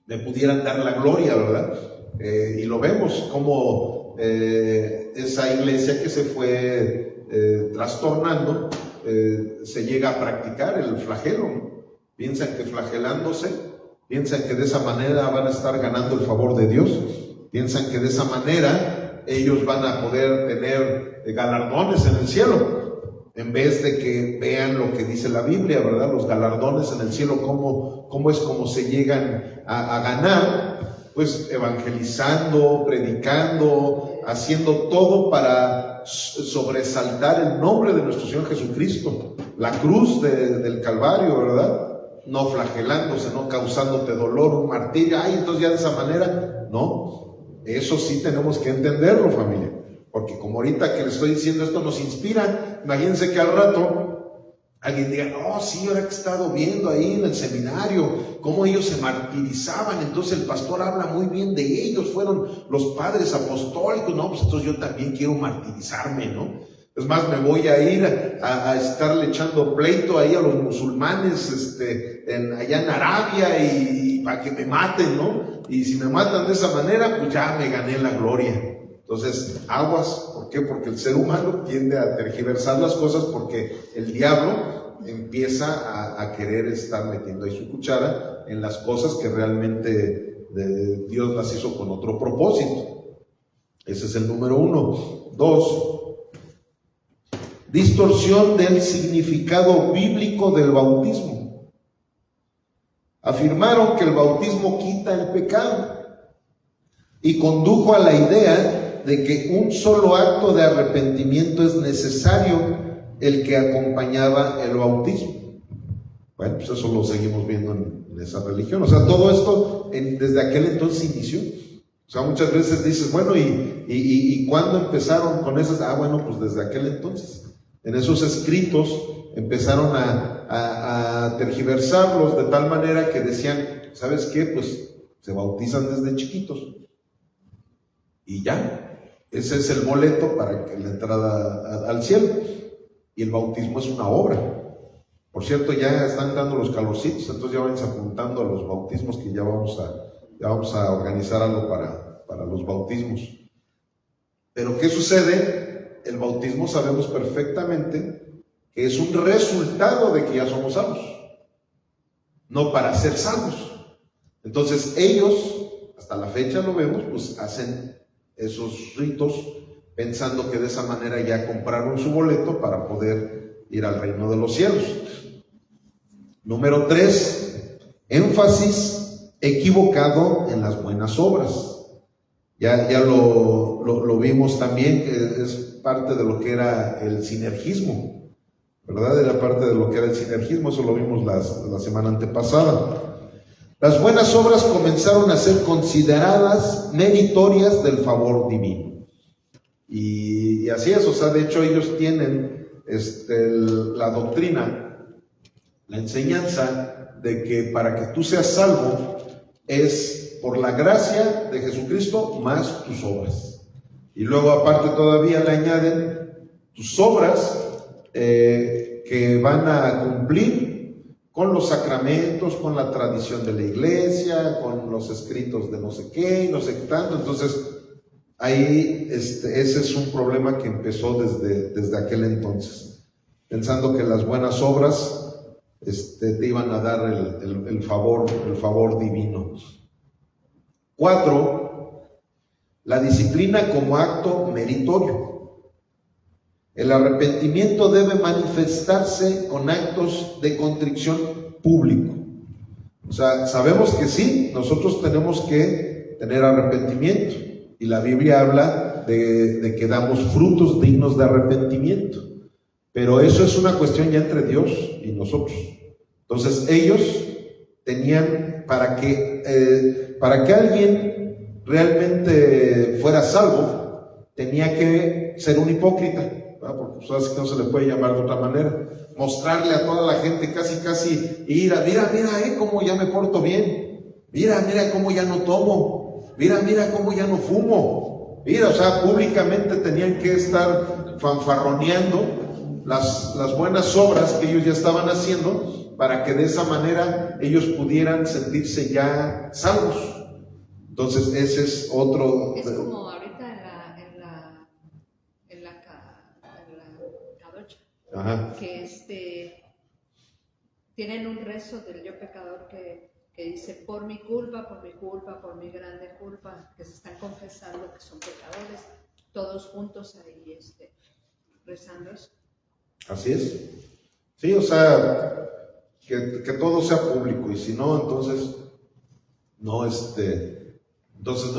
me pudieran dar la gloria, ¿verdad? Y lo vemos como esa iglesia que se fue trastornando, se llega a practicar el flagelo. Piensan que flagelándose, piensan que de esa manera van a estar ganando el favor de Dios, piensan que de esa manera ellos van a poder tener galardones en el cielo, en vez de que vean lo que dice la Biblia, ¿verdad? Los galardones en el cielo, cómo es como se llegan a ganar, pues evangelizando, predicando, haciendo todo para sobresaltar el nombre de nuestro Señor Jesucristo, la cruz del Calvario, ¿verdad? No flagelándose, no causándote dolor, un martirio, ay, entonces ya de esa manera, no, eso sí tenemos que entenderlo, familia, porque como ahorita que les estoy diciendo esto nos inspira. Imagínense que al rato alguien diga, no, sí, ahora que he estado viendo ahí en el seminario, cómo ellos se martirizaban, entonces el pastor habla muy bien de ellos, fueron los padres apostólicos, no, pues entonces yo también quiero martirizarme, ¿no? Es más, me voy a ir a estarle echando pleito ahí a los musulmanes allá en Arabia y para que me maten, ¿no? Y si me matan de esa manera, pues ya me gané la gloria. Entonces, aguas. ¿Por qué? Porque el ser humano tiende a tergiversar las cosas, porque el diablo empieza a querer estar metiendo ahí su cuchara en las cosas que realmente Dios las hizo con otro propósito. Ese es el número 1. 2. Distorsión del significado bíblico del bautismo. Afirmaron que el bautismo quita el pecado y condujo a la idea de que un solo acto de arrepentimiento es necesario, el que acompañaba el bautismo. Bueno, pues eso lo seguimos viendo en esa religión. O sea, todo esto desde aquel entonces inició. O sea, muchas veces dices, bueno, ¿y cuándo empezaron con esas? Bueno, pues desde aquel entonces. En esos escritos empezaron a tergiversarlos de tal manera que decían, ¿sabes qué? Pues se bautizan desde chiquitos. Y ya, ese es el boleto para que la entrada al cielo. Y el bautismo es una obra. Por cierto, ya están dando los calorcitos, entonces ya vayan apuntando a los bautismos, que ya vamos a organizar algo para los bautismos. Pero ¿qué sucede? El bautismo sabemos perfectamente que es un resultado de que ya somos salvos, no para ser salvos. Entonces ellos, hasta la fecha lo vemos, pues hacen esos ritos pensando que de esa manera ya compraron su boleto para poder ir al reino de los cielos. Número 3, énfasis equivocado en las buenas obras. Ya lo vimos también, que es parte de lo que era el sinergismo, ¿verdad? Era parte de lo que era el sinergismo, eso lo vimos la semana antepasada. Las buenas obras comenzaron a ser consideradas meritorias del favor divino. Y así es, o sea, de hecho ellos tienen la doctrina, la enseñanza de que para que tú seas salvo es por la gracia de Jesucristo más tus obras. Y luego aparte todavía le añaden tus obras que van a cumplir con los sacramentos, con la tradición de la iglesia, con los escritos de no sé qué y no sé qué tanto. Entonces ahí ese es un problema que empezó desde aquel entonces, pensando que las buenas obras te iban a dar el favor divino. 4. La disciplina como acto meritorio. El arrepentimiento debe manifestarse con actos de contrición público. O sea, sabemos que sí, nosotros tenemos que tener arrepentimiento. Y la Biblia habla de que damos frutos dignos de arrepentimiento. Pero eso es una cuestión ya entre Dios y nosotros. Entonces ellos tenían, para que alguien realmente fuera salvo, tenía que ser un hipócrita, ¿verdad? Porque sabes que no se le puede llamar de otra manera. Mostrarle a toda la gente casi mira, cómo ya me porto bien, mira cómo ya no tomo, mira cómo ya no fumo, mira, o sea, públicamente tenían que estar fanfarroneando las buenas obras que ellos ya estaban haciendo, para que de esa manera ellos pudieran sentirse ya salvos. Entonces ese es otro. Es como ahorita en la Cadocha, Ajá. que tienen un rezo del yo pecador que dice por mi culpa, por mi grande culpa, que se están confesando que son pecadores, todos juntos ahí rezando eso. Así es. Sí, o sea, que todo sea público, y si no, entonces no es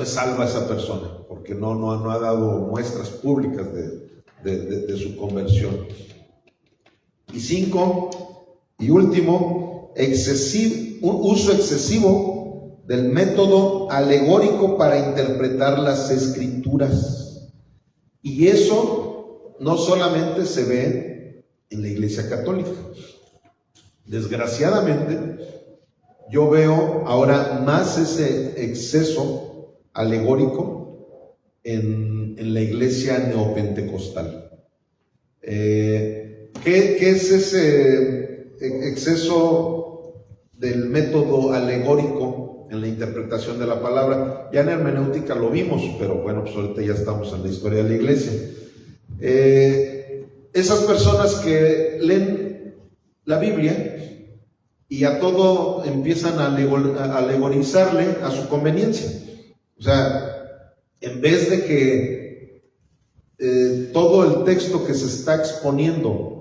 salva esa persona, porque no ha dado muestras públicas de su conversión. Y 5, y último, un uso excesivo del método alegórico para interpretar las escrituras. Y eso no solamente se ve en la Iglesia Católica. Desgraciadamente, yo veo ahora más ese exceso alegórico en la Iglesia neopentecostal. ¿Qué es ese exceso del método alegórico en la interpretación de la palabra? Ya en hermenéutica lo vimos, pero bueno, pues ahorita ya estamos en la historia de la Iglesia. Esas personas que leen la Biblia y a todo empiezan a alegorizarle a su conveniencia. O sea, en vez de que todo el texto que se está exponiendo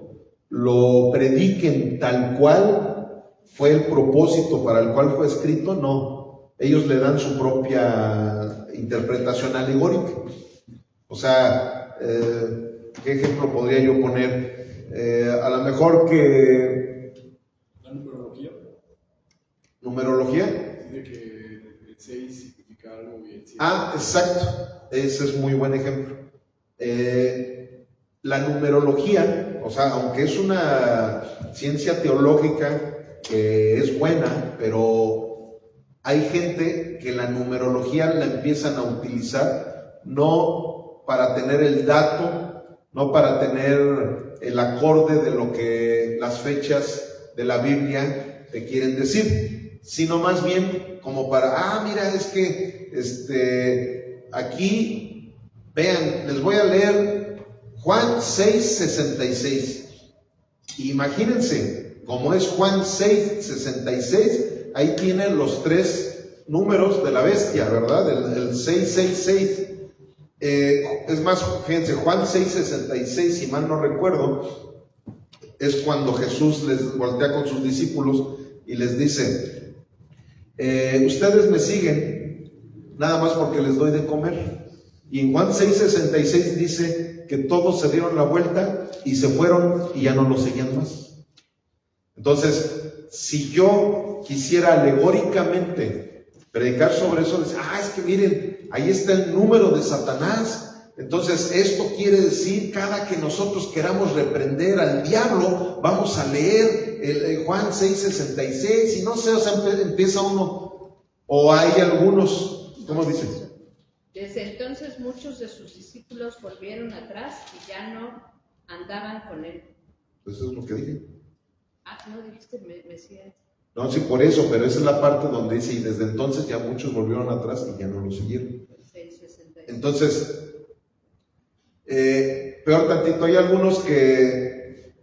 lo prediquen tal cual fue el propósito para el cual fue escrito, no. Ellos le dan su propia interpretación alegórica. O sea, ¿qué ejemplo podría yo poner? A lo mejor que... ¿La numerología? ¿Numerología? De que el 6 significa algo y el 7... Exacto. Ese es muy buen ejemplo. La numerología, o sea, aunque es una ciencia teológica que es buena, pero hay gente que la numerología la empiezan a utilizar no para tener el dato, no para tener el acorde de lo que las fechas de la Biblia te quieren decir, sino más bien como para, mira, es que aquí, vean, les voy a leer Juan 6:66. Imagínense, como es Juan 6:66, ahí tienen los 3 números de la bestia, ¿verdad? El 666. Es más, fíjense, Juan 6:66, si mal no recuerdo, es cuando Jesús les voltea con sus discípulos y les dice, ustedes me siguen nada más porque les doy de comer. Y en Juan 6:66 dice que todos se dieron la vuelta y se fueron y ya no lo seguían más. Entonces, si yo quisiera alegóricamente predicar sobre eso, decir, es que miren, ahí está el número de Satanás. Entonces, esto quiere decir, cada que nosotros queramos reprender al diablo, vamos a leer el Juan 6:66, y no sé, o sea, empieza uno, o hay algunos, ¿cómo dicen? Desde entonces muchos de sus discípulos volvieron atrás y ya no andaban con él. Eso es lo que dije. No dijiste Mesías. No, sí, por eso, pero esa es la parte donde dice, y desde entonces ya muchos volvieron atrás y ya no lo siguieron. 6:66. Entonces, peor tantito, hay algunos que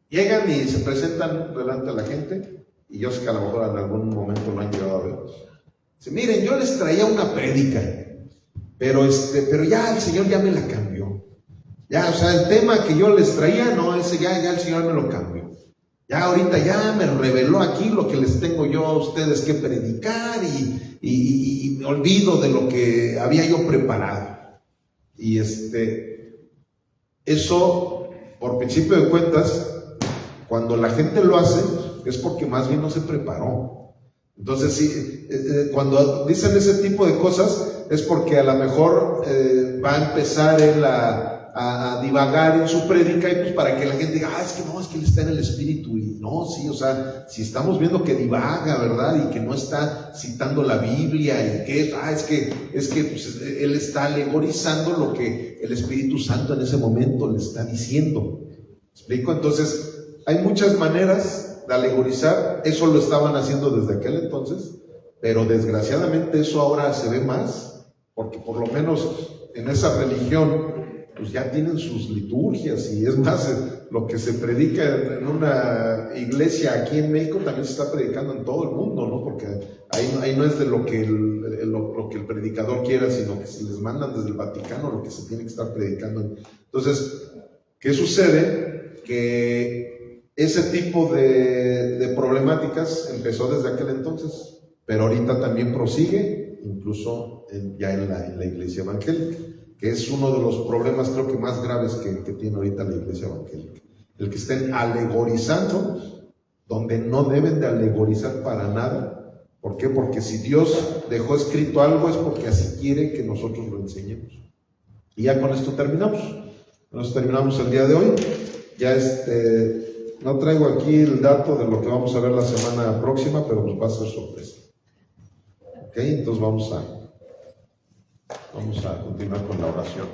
llegan y se presentan delante de la gente, y yo sé que a lo mejor en algún momento lo han llegado a ver. Dice, miren, yo les traía una prédica, pero ya el Señor ya me la cambió. Ya, o sea, el tema que yo les traía, no, ese ya el Señor me lo cambió. Ya ahorita ya me reveló aquí lo que les tengo yo a ustedes que predicar, y me olvido de lo que había yo preparado. Y eso, por principio de cuentas, cuando la gente lo hace, es porque más bien no se preparó. Entonces, sí, cuando dicen ese tipo de cosas, es porque a lo mejor va a empezar él a divagar en su prédica, y pues para que la gente diga, es que él está en el Espíritu, y no, sí, o sea, si estamos viendo que divaga, ¿verdad? Y que no está citando la Biblia, y que, es que pues, él está alegorizando lo que el Espíritu Santo en ese momento le está diciendo. O ¿Explico? Entonces, hay muchas maneras de alegorizar. Eso lo estaban haciendo desde aquel entonces, pero desgraciadamente eso ahora se ve más, porque por lo menos en esa religión pues ya tienen sus liturgias, y es más, lo que se predica en una iglesia aquí en México también se está predicando en todo el mundo, ¿no? Porque ahí no es de lo que el predicador quiera, sino que se les mandan desde el Vaticano lo que se tiene que estar predicando. Entonces, ¿qué sucede? Que ese tipo de problemáticas empezó desde aquel entonces, pero ahorita también prosigue, incluso ya en la iglesia evangélica, que es uno de los problemas creo que más graves que tiene ahorita la iglesia evangélica. El que estén alegorizando donde no deben de alegorizar para nada. ¿Por qué? Porque si Dios dejó escrito algo es porque así quiere que nosotros lo enseñemos. Y ya con esto terminamos. Nos terminamos el día de hoy. Ya no traigo aquí el dato de lo que vamos a ver la semana próxima, pero nos va a ser sorpresa. Ok, entonces vamos a continuar con la oración.